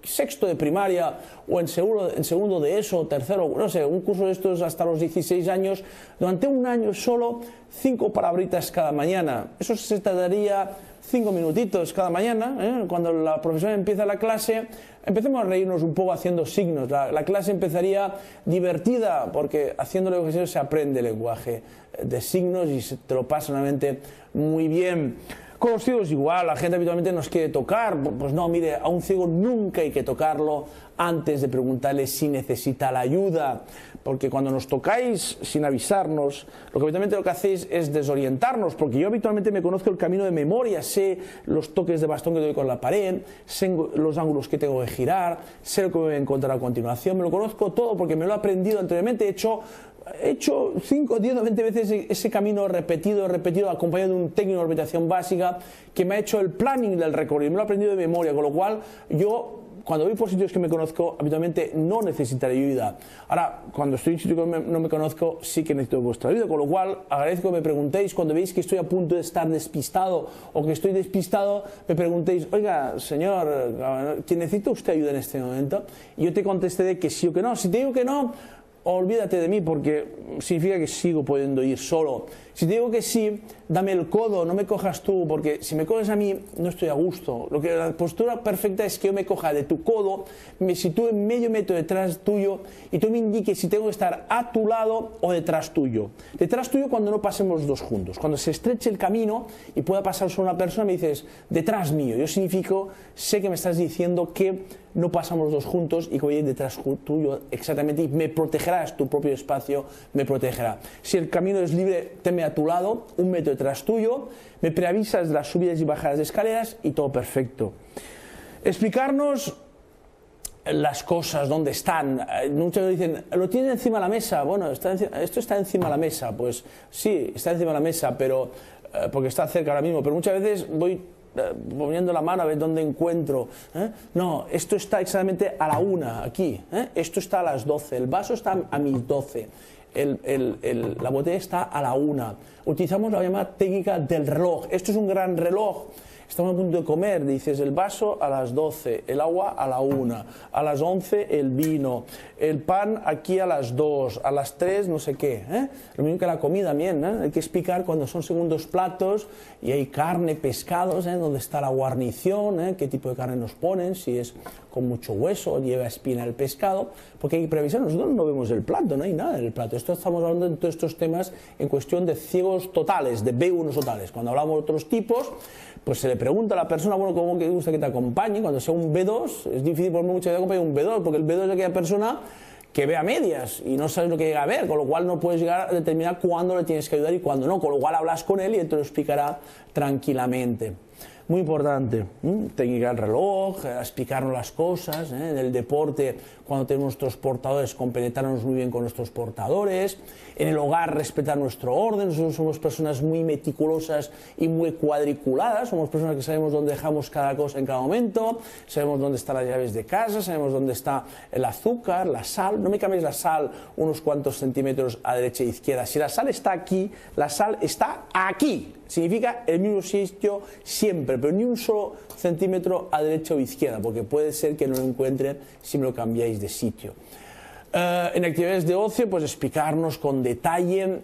Speaker 14: sexto de primaria o en segundo de eso, tercero, no sé, un curso de estos hasta los 16 años, durante un año solo, 5 palabritas cada mañana. Eso se tardaría 5 minutitos cada mañana, ¿eh? Cuando la profesora empieza la clase, empecemos a reírnos un poco haciendo signos. La clase empezaría divertida, porque haciendo lenguaje de signos se aprende el lenguaje de signos y se te lo pasa realmente muy bien. Con los ciegos igual, la gente habitualmente nos quiere tocar. Pues no, mire, a un ciego nunca hay que tocarlo antes de preguntarle si necesita la ayuda, porque cuando nos tocáis sin avisarnos, lo que habitualmente lo que hacéis es desorientarnos, porque yo habitualmente me conozco el camino de memoria, sé los toques de bastón que doy con la pared, sé los ángulos que tengo que girar, sé lo que me voy a encontrar a continuación, me lo conozco todo porque me lo he aprendido anteriormente, he hecho 5, 10, 20 veces ese camino repetido, acompañado de un técnico de orientación básica que me ha hecho el planning del recorrido, me lo he aprendido de memoria, con lo cual yo, cuando voy por sitios que me conozco, habitualmente no necesitaré ayuda. Ahora, cuando estoy en sitios que no me conozco, sí que necesito vuestra ayuda, con lo cual agradezco que me preguntéis cuando veis que estoy a punto de estar despistado o que estoy despistado, me preguntéis, oiga, señor, ¿que necesita usted ayuda en este momento? Y yo te contestaré que sí o que no. Si te digo que no, olvídate de mí, porque significa que sigo pudiendo ir solo. Si te digo que sí, dame el codo, no me cojas tú, porque si me coges a mí no estoy a gusto. La postura perfecta es que yo me coja de tu codo, me sitúe medio metro detrás tuyo y tú me indiques si tengo que estar a tu lado o detrás tuyo. Detrás tuyo cuando no pasemos los dos juntos. Cuando se estreche el camino y pueda pasar solo una persona, me dices detrás mío. Yo significo, sé que me estás diciendo que no pasamos los dos juntos y que voy a ir detrás tuyo exactamente y me protegerás, tu propio espacio me protegerá. Si el camino es libre, teme a tu lado, 1 metro detrás tuyo, me preavisas de las subidas y bajadas de escaleras y todo perfecto. Explicarnos las cosas, dónde están. Muchos dicen, ¿lo tienes encima de la mesa? Bueno, esto está encima de la mesa. Pues sí, está encima de la mesa, pero porque está cerca ahora mismo, pero muchas veces voy poniendo la mano a ver dónde encuentro. No, esto está exactamente a la 1, aquí. Esto está a las 12, el vaso está a mis 12. La botella está a la 1. Utilizamos la llamada técnica del reloj. Esto es un gran reloj. Estamos a punto de comer, dices el vaso a las 12, el agua a la 1, a las 11 el vino, el pan aquí a las 2, a las 3 no sé qué. Lo mismo que la comida también, hay que explicar cuando son segundos platos y hay carne, pescados, dónde está la guarnición, qué tipo de carne nos ponen, si es con mucho hueso, lleva espina el pescado, porque hay que previsar, nosotros no vemos el plato, no hay nada en el plato. Esto estamos hablando de todos estos temas en cuestión de ciegos totales, de B1 totales. Cuando hablamos de otros tipos, pues se le pregunta a la persona, bueno, ¿cómo que gusta que te acompañe? Cuando sea un B2, es difícil por mucho que acompañe un B2, porque el B2 es aquella persona que ve a medias y no sabes lo que llega a ver, con lo cual no puedes llegar a determinar cuándo le tienes que ayudar y cuándo no, con lo cual hablas con él y él te lo explicará tranquilamente. Muy importante, técnica del reloj, explicarnos las cosas, en el deporte, cuando tenemos nuestros portadores, compenetrarnos muy bien con nuestros portadores, en el hogar respetar nuestro orden. Nosotros somos personas muy meticulosas y muy cuadriculadas, somos personas que sabemos dónde dejamos cada cosa en cada momento, sabemos dónde están las llaves de casa, sabemos dónde está el azúcar, la sal. No me cambies la sal unos cuantos centímetros a derecha e izquierda. Si la sal está aquí, la sal está aquí. Significa el mismo sitio siempre, pero ni un solo centímetro a derecha o izquierda, porque puede ser que no lo encuentre si me lo cambiáis de sitio. En actividades de ocio, pues explicarnos con detalle.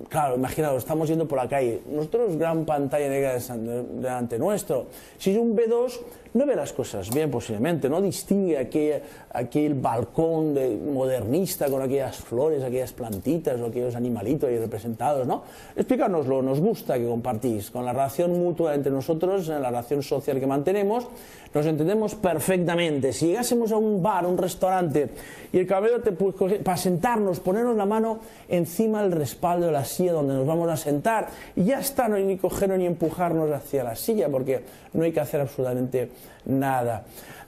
Speaker 14: Claro, imaginaos, estamos yendo por la calle, nosotros gran pantalla negra delante nuestro. Si es un B2, no ve las cosas bien posiblemente, no distingue aquel balcón modernista con aquellas flores, aquellas plantitas o aquellos animalitos ahí representados, ¿no? Explícanoslo, nos gusta que compartís. Con la relación mutua entre nosotros, en la relación social que mantenemos, nos entendemos perfectamente. Si llegásemos a un bar, un restaurante, y el camarero te puede coger, para sentarnos, ponernos la mano encima del respaldo de la silla donde nos vamos a sentar, y ya está, no hay ni cogernos ni empujarnos hacia la silla, porque no hay que hacer absolutamente nada.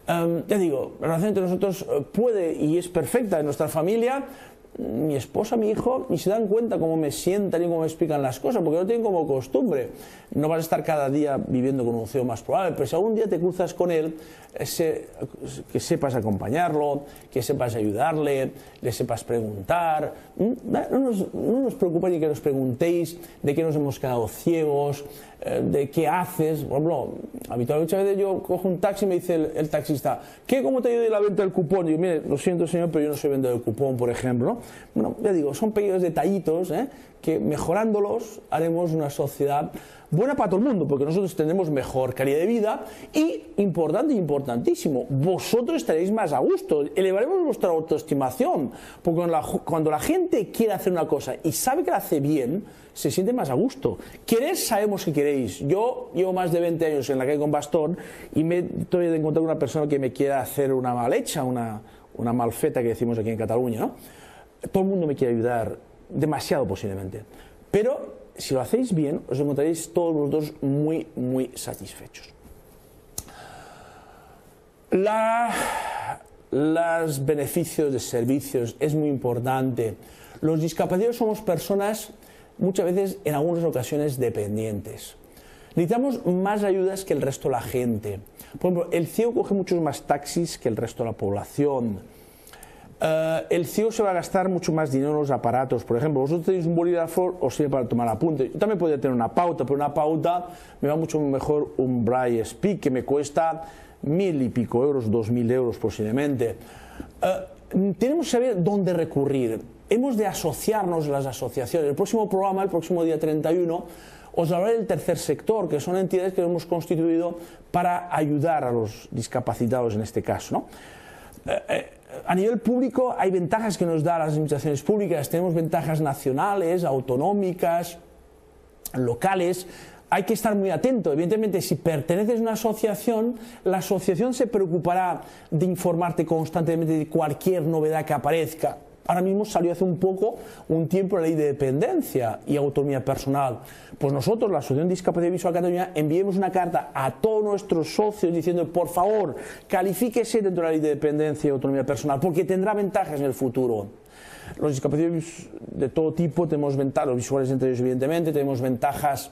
Speaker 14: Ya digo, la relación entre nosotros puede y es perfecta en nuestra familia. Mi esposa, mi hijo, ni se dan cuenta cómo me sientan y cómo me explican las cosas, porque no tienen como costumbre. No vas a estar cada día viviendo con un CEO más probable, pero si algún día te cruzas con él, que sepas acompañarlo, que sepas ayudarle, le sepas preguntar. No nos preocupa ni que nos preguntéis de qué nos hemos quedado ciegos, de qué haces. Por ejemplo, habitualmente muchas veces yo cojo un taxi y me dice el taxista, ¿cómo te ayuda en la venta del cupón? Y yo, mire, lo siento señor, pero yo no soy vendedor del cupón, por ejemplo, ¿no? Bueno, ya digo, son pequeños detallitos, que mejorándolos haremos una sociedad buena para todo el mundo, porque nosotros tendremos mejor calidad de vida y, importante, importantísimo, vosotros estaréis más a gusto, elevaremos vuestra autoestimación, porque cuando la gente quiere hacer una cosa y sabe que la hace bien, se siente más a gusto. Queréis, sabemos que queréis. Yo llevo más de 20 años en la calle con bastón y me estoy de encontrar una persona que me quiera hacer una mal hecha, una malfeta que decimos aquí en Cataluña, ¿no? Todo el mundo me quiere ayudar, demasiado posiblemente, pero si lo hacéis bien, os encontraréis todos vosotros muy, muy satisfechos. Los beneficios de servicios es muy importante. Los discapacitados somos personas muchas veces, en algunas ocasiones, dependientes. Necesitamos más ayudas que el resto de la gente. Por ejemplo, el ciego coge muchos más taxis que el resto de la población. El ciego se va a gastar mucho más dinero en los aparatos. Por ejemplo, vosotros tenéis un bolígrafo, os sirve para tomar apuntes. Yo también podría tener una pauta, pero una pauta me va mucho mejor un Braille Speak, que me cuesta 1.000 y pico euros, 2.000 euros posiblemente. Tenemos que saber dónde recurrir. Hemos de asociarnos a las asociaciones. El próximo programa, el próximo día 31, os hablaré del tercer sector, que son entidades que hemos constituido para ayudar a los discapacitados en este caso, ¿no? A nivel público hay ventajas que nos dan las administraciones públicas, tenemos ventajas nacionales, autonómicas, locales. Hay que estar muy atento. Evidentemente, si perteneces a una asociación, la asociación se preocupará de informarte constantemente de cualquier novedad que aparezca. Ahora mismo salió hace un tiempo la ley de dependencia y autonomía personal. Pues nosotros, la Asociación Discapacidad Visual Cataluña, enviemos una carta a todos nuestros socios diciendo, por favor, califíquese dentro de la ley de dependencia y autonomía personal, porque tendrá ventajas en el futuro. Los discapacitados de todo tipo tenemos ventajas, los visuales entre ellos evidentemente, tenemos ventajas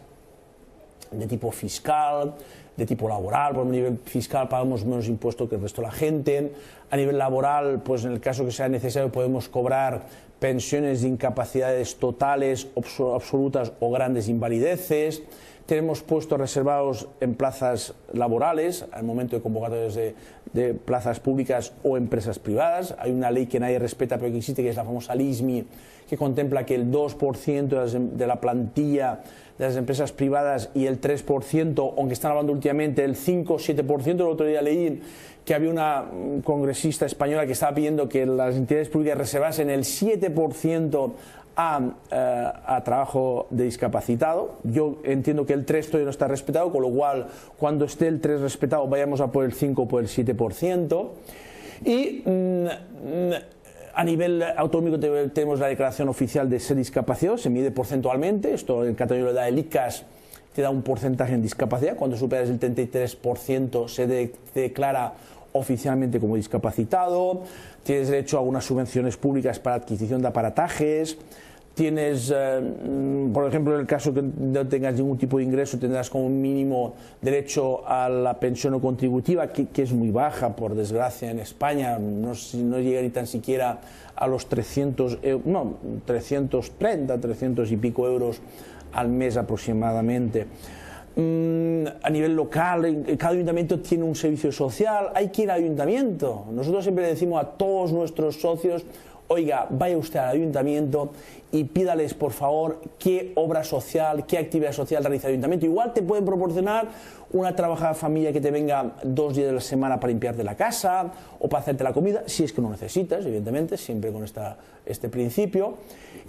Speaker 14: de tipo fiscal, de tipo laboral. Por nivel fiscal pagamos menos impuestos que el resto de la gente. A nivel laboral, pues en el caso que sea necesario podemos cobrar pensiones de incapacidades totales, absolutas o grandes invalideces. Tenemos puestos reservados en plazas laborales al momento de convocatorias de plazas públicas o empresas privadas. Hay una ley que nadie respeta pero que existe, que es la famosa LISMI, que contempla que el 2% de la plantilla de las empresas privadas y el 3%, aunque están hablando últimamente del 5 o 7%, el otro día leí que había una congresista española que estaba pidiendo que las entidades públicas reservasen el 7% a trabajo de discapacitado. Yo entiendo que el 3 todavía no está respetado, con lo cual cuando esté el 3 respetado vayamos a por el 5 o por el 7%. Y a nivel autonómico tenemos la declaración oficial de ser discapacitado, se mide porcentualmente, esto en Cataluña lo da el ICAS, te da un porcentaje en discapacidad, cuando superas el 33% se declara oficialmente como discapacitado, tienes derecho a unas subvenciones públicas para adquisición de aparatajes, tienes, por ejemplo, en el caso que no tengas ningún tipo de ingreso, tendrás como mínimo derecho a la pensión no contributiva, que es muy baja, por desgracia, en España, no llega ni tan siquiera a los 330, 300 y pico euros al mes aproximadamente. A nivel local, cada ayuntamiento tiene un servicio social, hay que ir al ayuntamiento. Nosotros siempre decimos a todos nuestros socios, oiga, vaya usted al ayuntamiento y pídales por favor qué obra social, qué actividad social realiza el ayuntamiento. Igual te pueden proporcionar una trabajadora de familia que te venga 2 días de la semana para limpiarte la casa o para hacerte la comida, si es que no necesitas, evidentemente, siempre con este principio.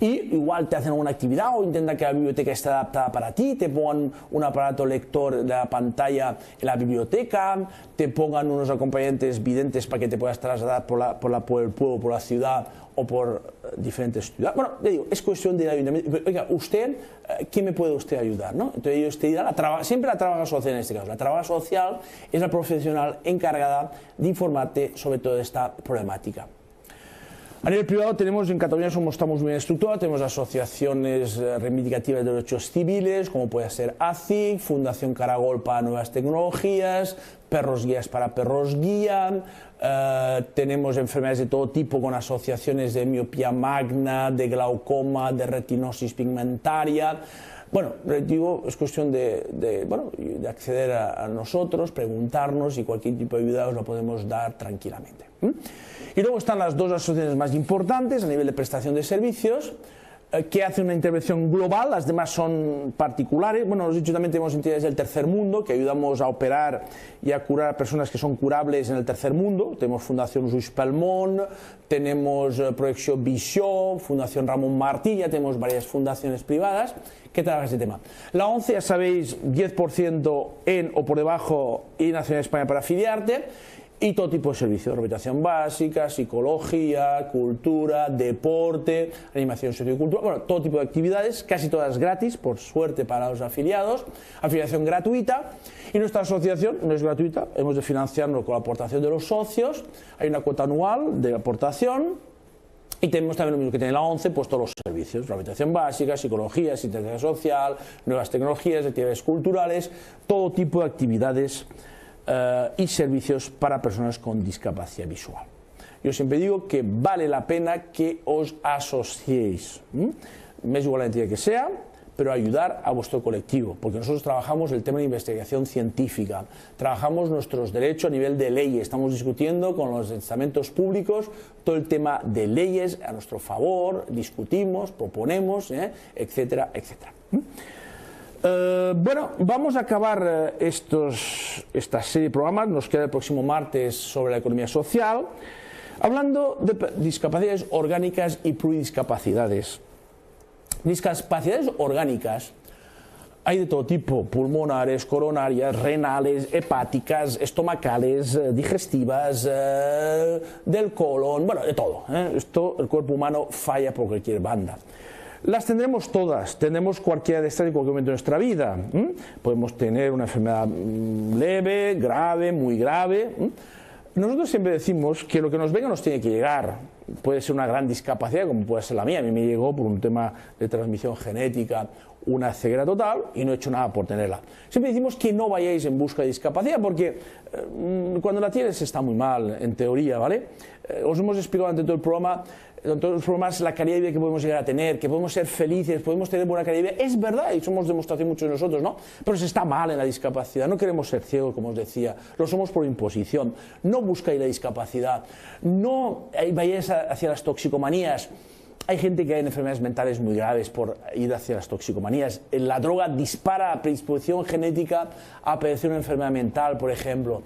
Speaker 14: Y igual te hacen alguna actividad o intentan que la biblioteca esté adaptada para ti, te pongan un aparato lector de la pantalla en la biblioteca, te pongan unos acompañantes videntes para que te puedas trasladar por el pueblo, por la ciudad o por diferentes ciudades. Bueno, le digo, es cuestión de ir al ayuntamiento. Oiga, usted, ¿qué me puede usted ayudar? ¿No? Entonces ellos te dirán, siempre la trabajadora social en este caso. La trabajadora social es la profesional encargada de informarte sobre toda esta problemática. A nivel privado tenemos, en Cataluña estamos muy bien estructurados, tenemos asociaciones reivindicativas de derechos civiles, como puede ser ACIC, Fundación Caragol para Nuevas Tecnologías, Perros Guías para Perros Guía, tenemos enfermedades de todo tipo con asociaciones de miopía magna, de glaucoma, de retinosis pigmentaria. Bueno, digo, es cuestión de acceder a nosotros, preguntarnos y cualquier tipo de ayuda os la podemos dar tranquilamente. Y luego están las 2 asociaciones más importantes a nivel de prestación de servicios, que hacen una intervención global, las demás son particulares. Bueno, os he dicho, también tenemos entidades del tercer mundo que ayudamos a operar y a curar a personas que son curables en el tercer mundo. Tenemos Fundación Lluís Pelmón, tenemos Proyección Visió, Fundación Ramón Martí, ya tenemos varias fundaciones privadas que trabajan este tema. La ONCE, ya sabéis, 10% en o por debajo y Nacional de España para afiliarte. Y todo tipo de servicios, rehabilitación básica, psicología, cultura, deporte, animación sociocultural, bueno, todo tipo de actividades, casi todas gratis, por suerte para los afiliados, afiliación gratuita, y nuestra asociación no es gratuita, hemos de financiarnos con la aportación de los socios, hay una cuota anual de aportación, y tenemos también lo mismo que tiene la ONCE, pues todos los servicios, rehabilitación básica, psicología, asistencia social, nuevas tecnologías, actividades culturales, todo tipo de actividades y servicios para personas con discapacidad visual. Yo siempre digo que vale la pena que os asociéis, me es igual la entidad que sea, pero ayudar a vuestro colectivo, porque nosotros trabajamos el tema de investigación científica, trabajamos nuestros derechos a nivel de leyes, estamos discutiendo con los estamentos públicos todo el tema de leyes a nuestro favor, discutimos, proponemos, etcétera, etcétera. Bueno, vamos a acabar esta serie de programas, nos queda el próximo martes sobre la economía social, hablando de discapacidades orgánicas y pluridiscapacidades. Discapacidades orgánicas hay de todo tipo, pulmonares, coronarias, renales, hepáticas, estomacales, digestivas, del colon, bueno, de todo. Esto, el cuerpo humano falla por cualquier banda. Las tendremos todas, tendremos cualquiera de estas en cualquier momento de nuestra vida. Podemos tener una enfermedad leve, grave, muy grave. Nosotros siempre decimos que lo que nos venga nos tiene que llegar. Puede ser una gran discapacidad, como puede ser la mía. A mí me llegó por un tema de transmisión genética una ceguera total y no he hecho nada por tenerla. Siempre decimos que no vayáis en busca de discapacidad porque cuando la tienes está muy mal, en teoría, ¿vale? Os hemos explicado ante todo el programa, en todos los programas, la calidad de vida que podemos llegar a tener, que podemos ser felices, podemos tener buena calidad de vida. Es verdad, y somos demostración muchos de nosotros, ¿no? Pero se está mal en la discapacidad. No queremos ser ciegos, como os decía. Lo somos por imposición. No buscáis la discapacidad. No vayáis hacia las toxicomanías. Hay gente que hay enfermedades mentales muy graves por ir hacia las toxicomanías. La droga dispara la predisposición genética a padecer una enfermedad mental, por ejemplo.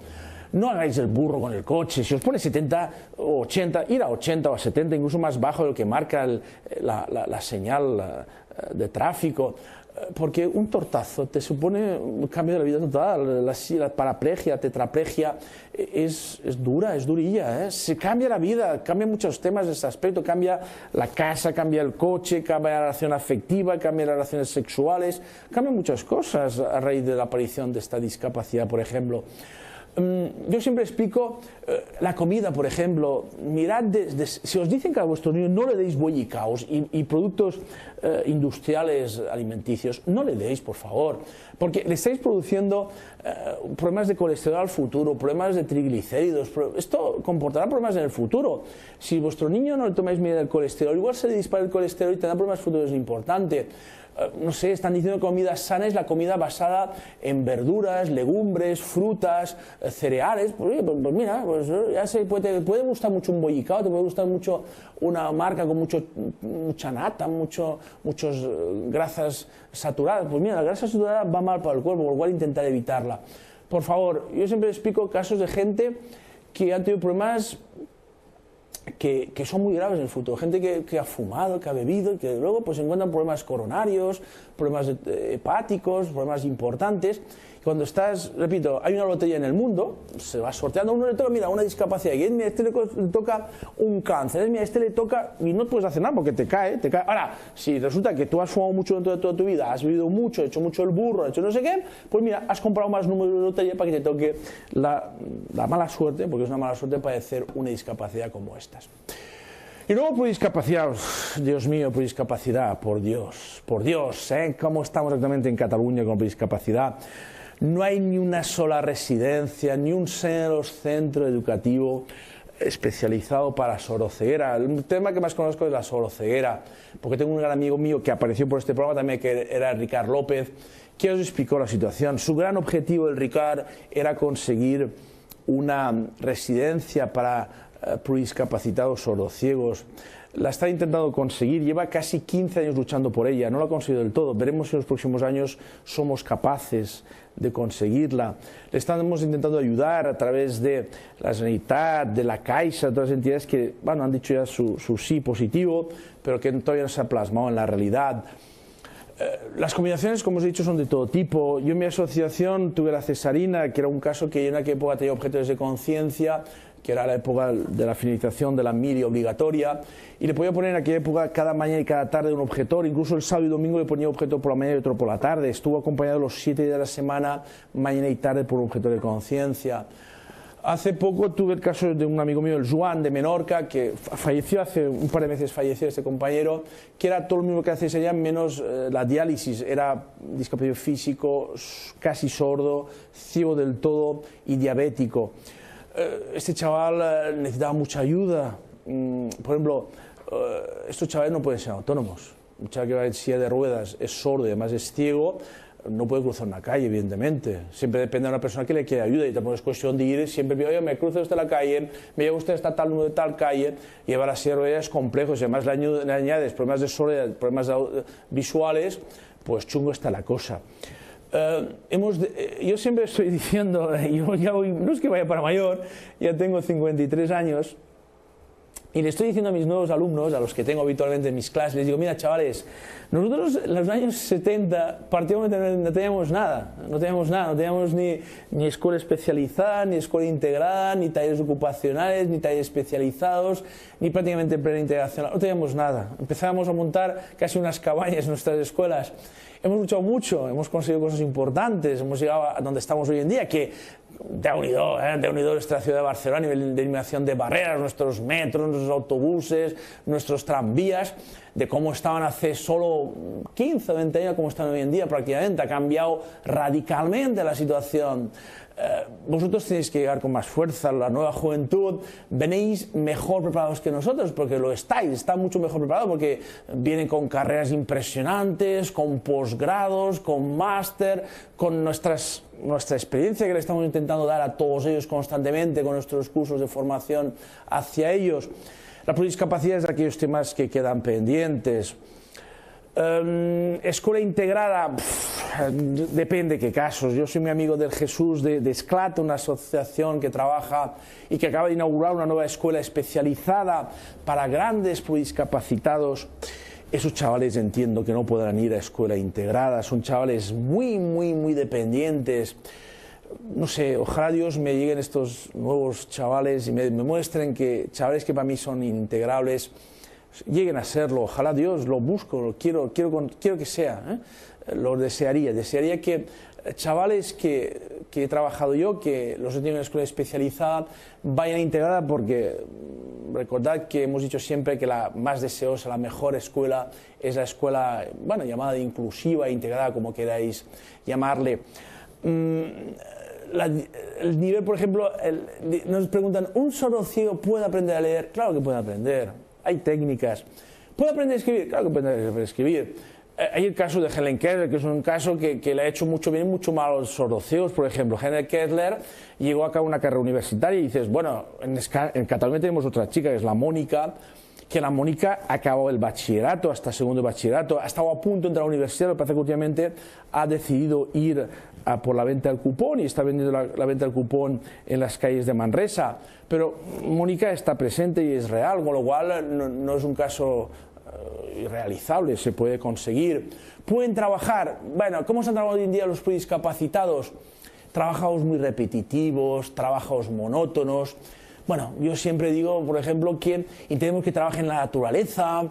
Speaker 14: No hagáis el burro con el coche. Si os pone 70 o 80, ir a 80 o a 70, incluso más bajo de lo que marca la señal de tráfico. Porque un tortazo te supone un cambio de la vida total. La paraplegia, tetraplegia es dura, es durilla. Se cambia la vida, cambian muchos temas de ese aspecto. Cambia la casa, cambia el coche, cambia la relación afectiva, cambia las relaciones sexuales. Cambian muchas cosas a raíz de la aparición de esta discapacidad, por ejemplo. Yo siempre explico la comida, por ejemplo. Mirad, si os dicen que a vuestro niño no le deis bollicaos y productos industriales alimenticios, no le deis, por favor, porque le estáis produciendo problemas de colesterol al futuro, problemas de triglicéridos. Esto comportará problemas en el futuro. Si vuestro niño no le tomáis medida del colesterol, igual se le dispara el colesterol y tendrá problemas futuros importantes. no sé, están diciendo que comida sana es la comida basada en verduras, legumbres, frutas, cereales. Pues mira, pues ya te puede gustar mucho un bollicao, te puede gustar mucho una marca con mucha nata, muchas grasas saturadas. Pues mira, la grasa saturada va mal para el cuerpo, por lo cual intentar evitarla. Por favor, yo siempre explico casos de gente que han tenido problemas que son muy graves en el futuro, gente que ha fumado, que ha bebido y que luego pues encuentran problemas coronarios, problemas hepáticos, problemas importantes. Cuando estás, repito, hay una lotería en el mundo, se va sorteando, a uno le toca, mira, una discapacidad, y a este le toca un cáncer, mira, a este le toca, y no puedes hacer nada porque te cae. Ahora, si resulta que tú has fumado mucho dentro de toda tu vida, has bebido mucho, hecho mucho el burro, hecho no sé qué, pues mira, has comprado más números de lotería para que te toque la mala suerte, porque es una mala suerte padecer una discapacidad como estas. Y luego por discapacidad, Dios mío, por discapacidad, por Dios, ¿cómo estamos exactamente en Cataluña con discapacidad? No hay ni una sola residencia, ni un solo centro educativo especializado para sordocieguera. El tema que más conozco es la sordocieguera, porque tengo un gran amigo mío que apareció por este programa también, que era Ricard López, que os explicó la situación. Su gran objetivo del Ricard era conseguir una residencia para pluridiscapacitados sordociegos. La está intentando conseguir, lleva casi 15 años luchando por ella, no lo ha conseguido del todo. Veremos si en los próximos años somos capaces de conseguirla. Le estamos intentando ayudar a través de la Generalitat, de la Caixa, de todas las entidades que bueno, han dicho ya su sí positivo, pero que todavía no se ha plasmado en la realidad. Las combinaciones, como os he dicho, son de todo tipo. Yo en mi asociación tuve la cesarina, que era un caso que en aquella época tenía objetores de conciencia, que era la época de la finalización de la mili obligatoria, y le podía poner en aquella época cada mañana y cada tarde un objetor, incluso el sábado y domingo le ponía objetor por la mañana y otro por la tarde. Estuvo acompañado los 7 días de la semana, mañana y tarde, por un objetor de conciencia. Hace poco tuve el caso de un amigo mío, el Joan de Menorca, que falleció hace un par de meses, falleció este compañero, que era todo lo mismo que hacía ella, menos la diálisis. Era discapacitado físico, casi sordo, ciego del todo y diabético. Este chaval necesitaba mucha ayuda. Por ejemplo, estos chavales no pueden ser autónomos. Un chaval que va en silla de ruedas, es sordo y además es ciego, no puede cruzar una calle, evidentemente. Siempre depende de una persona que le quiera ayuda, y tampoco es cuestión de ir siempre, oye, me cruza usted la calle, me lleva usted hasta tal número de tal calle. Llevar la silla de ruedas es complejo, y además le añades problemas de sordera, problemas visuales, pues chungo está la cosa. Yo siempre estoy diciendo, yo ya voy, no es que vaya para mayor, ya tengo 53 años, y le estoy diciendo a mis nuevos alumnos, a los que tengo habitualmente en mis clases, les digo, mira chavales, nosotros en los años 70 prácticamente no teníamos nada, no teníamos ni escuela especializada, ni escuela integrada, ni talleres ocupacionales, ni talleres especializados, ni prácticamente plena integración, no teníamos nada. Empezábamos a montar casi unas cabañas en nuestras escuelas. Hemos luchado mucho, hemos conseguido cosas importantes, hemos llegado a donde estamos hoy en día, que te ha unido nuestra ciudad de Barcelona a nivel de eliminación de barreras, nuestros metros, nuestros autobuses, nuestros tranvías, de cómo estaban hace solo 15 o 20 años, como están hoy en día prácticamente. Ha cambiado radicalmente la situación. Vosotros tenéis que llegar con más fuerza, la nueva juventud, venís mejor preparados que nosotros, porque lo estáis, están mucho mejor preparados, porque vienen con carreras impresionantes, con posgrados, con máster, con nuestra experiencia que le estamos intentando dar a todos ellos constantemente con nuestros cursos de formación hacia ellos. La pluridiscapacidad es de aquellos temas que quedan pendientes. Escuela integrada, depende de qué casos. Yo soy muy amigo del Jesús de Esclata, una asociación que trabaja y que acaba de inaugurar una nueva escuela especializada para grandes pluridiscapacitados. Esos chavales entiendo que no podrán ir a escuela integrada, son chavales muy dependientes. No sé, ojalá Dios me lleguen estos nuevos chavales y me muestren que chavales que para mí son integrables lleguen a serlo. Ojalá Dios, lo busco, lo quiero que sea, lo desearía que chavales que he trabajado yo, que los he tenido en una escuela especializada, vayan integrada, porque recordad que hemos dicho siempre que la más deseosa, la mejor escuela es la escuela, bueno, llamada inclusiva, integrada, como queráis llamarle. El nivel, por ejemplo, nos preguntan, ¿un sordociego puede aprender a leer? Claro que puede aprender, hay técnicas. ¿Puede aprender a escribir? Claro que puede aprender a escribir. Hay el caso de Helen Keller, que es un caso que le ha hecho mucho bien y mucho mal a los sordociegos. Por ejemplo, Helen Keller llegó a cabo una carrera universitaria y dices, bueno, en Cataluña tenemos otra chica, que es la Mónica, que la Mónica acabó el bachillerato, hasta segundo de bachillerato, ha estado a punto de entrar a la universidad, lo que parece que últimamente ha decidido ir por la venta del cupón y está vendiendo la venta del cupón en las calles de Manresa. Pero Mónica está presente y es real, con lo cual no es un caso irrealizable, se puede conseguir. Pueden trabajar, bueno, ¿cómo están trabajando hoy en día los discapacitados? Trabajos muy repetitivos, trabajos monótonos. Bueno, yo siempre digo, por ejemplo, que intentemos que trabajen en la naturaleza,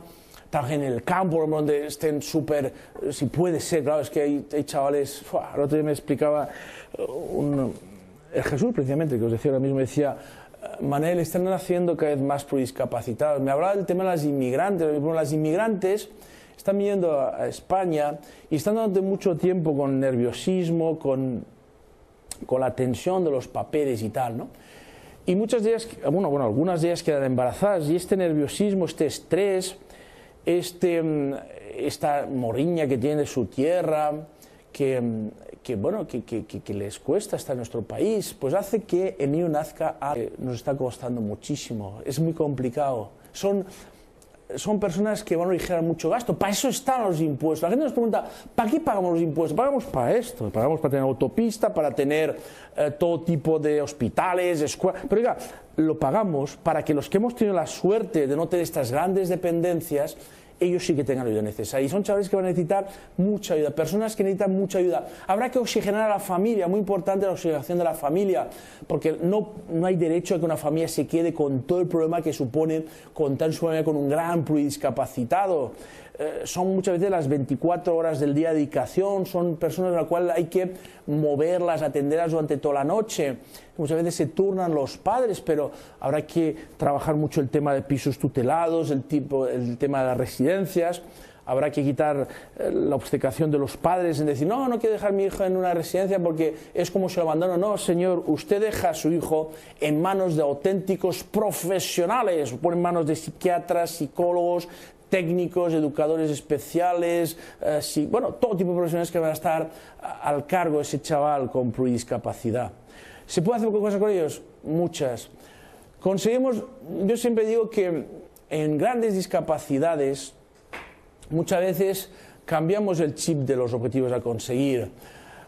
Speaker 14: trabajen en el campo, donde estén súper, si puede ser, claro, es que hay chavales, el otro día me explicaba el Jesús precisamente, que os decía ahora mismo, decía, Manel, están naciendo cada vez más discapacitados. Me hablaba del tema de las inmigrantes. Las inmigrantes están viniendo a España y están durante mucho tiempo con nerviosismo, con la tensión de los papeles y tal, ¿no? Y muchas de ellas, algunas de ellas quedan embarazadas y este nerviosismo, este estrés, esta morriña que tiene de su tierra, que les cuesta estar en nuestro país, pues hace que el niño nazca nos está costando muchísimo, es muy complicado. Son personas que van a originar mucho gasto, para eso están los impuestos. La gente nos pregunta, ¿para qué pagamos los impuestos? Pagamos para esto, pagamos para tener autopista, para tener todo tipo de hospitales, escuelas, pero oiga, lo pagamos para que los que hemos tenido la suerte de no tener estas grandes dependencias, ellos sí que tengan la ayuda necesaria. Y son chavales que van a necesitar mucha ayuda, personas que necesitan mucha ayuda. Habrá que oxigenar a la familia, muy importante la oxigenación de la familia, porque no hay derecho a que una familia se quede con todo el problema que supone contar en su familia con un gran pluridiscapacitado. Son muchas veces las 24 horas del día de dedicación, son personas a las cuales hay que moverlas, atenderlas durante toda la noche. Muchas veces se turnan los padres, pero habrá que trabajar mucho el tema de pisos tutelados, el tema de las residencias. Habrá que quitar la obcecación de los padres en decir, no quiero dejar a mi hijo en una residencia porque es como si lo abandono. No, señor, usted deja a su hijo en manos de auténticos profesionales, pone en manos de psiquiatras, psicólogos, técnicos, educadores especiales, todo tipo de profesionales que van a estar al cargo de ese chaval con pluridiscapacidad. ¿Se puede hacer cosas con ellos? Muchas. Yo siempre digo que en grandes discapacidades muchas veces cambiamos el chip de los objetivos a conseguir.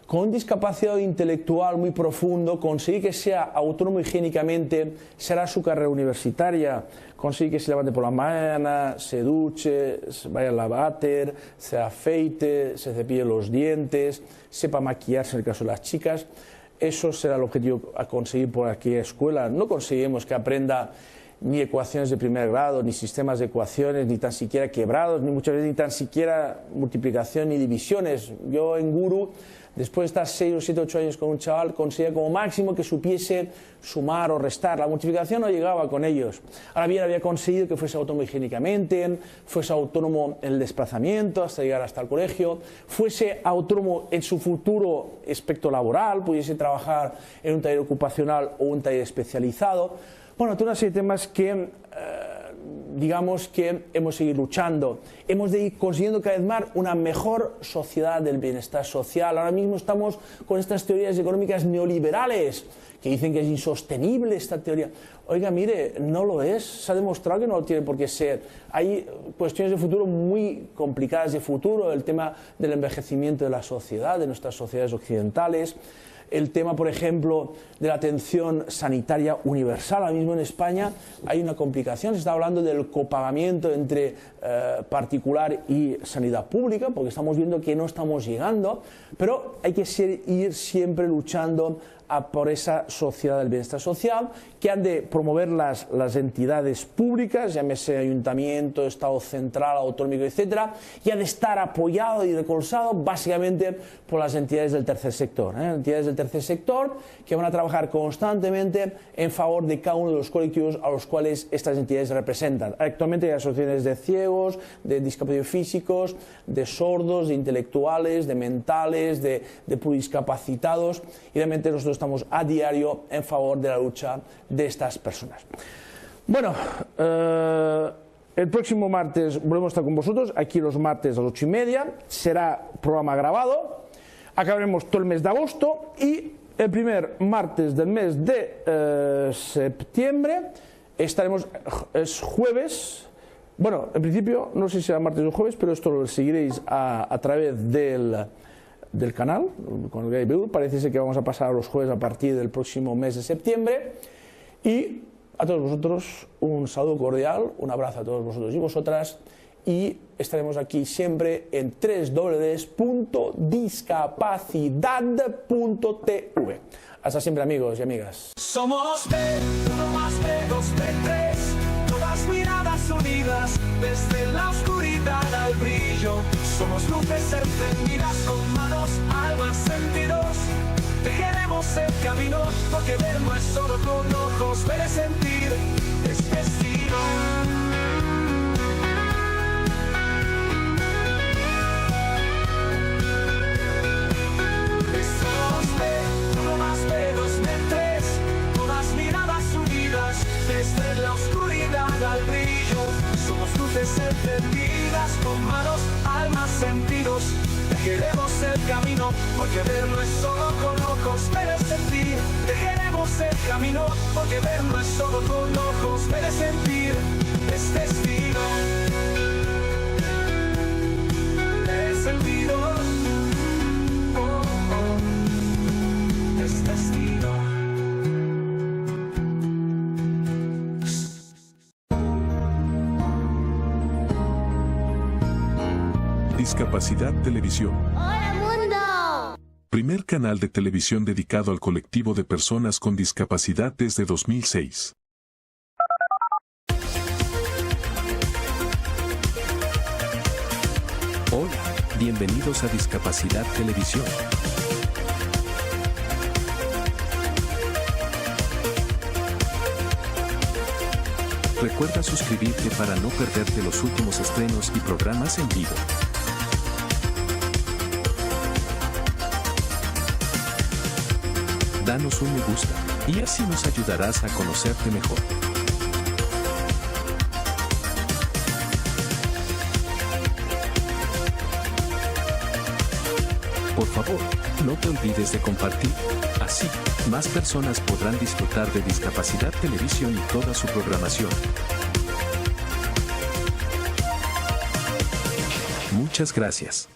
Speaker 14: Con un discapacitado intelectual muy profundo, conseguir que sea autónomo higiénicamente será su carrera universitaria. Conseguir que se levante por la mañana, se duche, vaya al váter, se afeite, se cepille los dientes, sepa maquillarse en el caso de las chicas. Eso será el objetivo a conseguir por aquella escuela. No conseguimos que aprenda ni ecuaciones de primer grado, ni sistemas de ecuaciones, ni tan siquiera quebrados, ni muchas veces ni tan siquiera multiplicación ni divisiones. Yo en Guru, después de estar 6 o 7, 8 años con un chaval, conseguía como máximo que supiese sumar o restar. La multiplicación no llegaba con ellos. Ahora bien, había conseguido que fuese autónomo higiénicamente, fuese autónomo en el desplazamiento hasta llegar hasta el colegio, fuese autónomo en su futuro aspecto laboral, pudiese trabajar en un taller ocupacional o un taller especializado. Bueno, toda una serie de temas que digamos que hemos seguido luchando. Hemos de ir consiguiendo cada vez más una mejor sociedad del bienestar social. Ahora mismo estamos con estas teorías económicas neoliberales que dicen que es insostenible esta teoría. Oiga, mire, no lo es. Se ha demostrado que no lo tiene por qué ser. Hay cuestiones de futuro muy complicadas de futuro, el tema del envejecimiento de la sociedad, de nuestras sociedades occidentales. El tema, por ejemplo, de la atención sanitaria universal. Ahora mismo en España hay una complicación. Se está hablando del copagamiento entre particular y sanidad pública, porque estamos viendo que no estamos llegando, pero hay que ir siempre luchando por esa sociedad del bienestar social, que han de promover las entidades públicas, llámese ayuntamiento, Estado central, autonómico, etcétera, y ha de estar apoyado y recolzado básicamente por las entidades del tercer sector. Entidades del tercer sector que van a trabajar constantemente en favor de cada uno de los colectivos a los cuales estas entidades representan. Actualmente hay asociaciones de ciegos, de discapacitados físicos, de sordos, de intelectuales, de mentales, de pluridiscapacitados, y realmente nosotros estamos a diario en favor de la lucha de estas personas. Bueno, El próximo martes volvemos a estar con vosotros, aquí los martes a las 8:30, será programa grabado, acabaremos todo el mes de agosto y el primer martes del mes de septiembre estaremos, es jueves, bueno, en principio no sé si será martes o jueves, pero esto lo seguiréis a través del canal, con el GayBeul. Parece ser que vamos a pasar a los jueves a partir del próximo mes de septiembre. Y a todos vosotros un saludo cordial, un abrazo a todos vosotros y vosotras, y estaremos aquí siempre en www.discapacidad.tv. Hasta siempre, amigos y amigas.
Speaker 13: Somos B, uno más B, 2, B3, todas miradas unidas, desde la oscuridad al brillo. Somos luces encendidas con manos, almas, sentidos. Tejeremos el camino, porque ver no es solo con ojos, ver es sentir, es destino. Somos B, uno más B, 2, B3, todas miradas unidas, desde la oscuridad al brillo. Somos luces encendidas con manos, almas, sentidos. Tejeremos el camino, porque ver no es solo con ojos, ver es sentir. Tejeremos el camino, porque ver no es solo con ojos, ver es sentir. Es destino. Es sentido. Oh, oh. Es destino.
Speaker 1: Discapacidad Televisión.
Speaker 2: ¡Hola, mundo!
Speaker 1: Primer canal de televisión dedicado al colectivo de personas con discapacidad desde 2006. Hola, bienvenidos a Discapacidad Televisión. Recuerda suscribirte para no perderte los últimos estrenos y programas en vivo. Danos un me gusta, y así nos ayudarás a conocerte mejor. Por favor, no te olvides de compartir. Así, más personas podrán disfrutar de Discapacidad Televisión y toda su programación. Muchas gracias.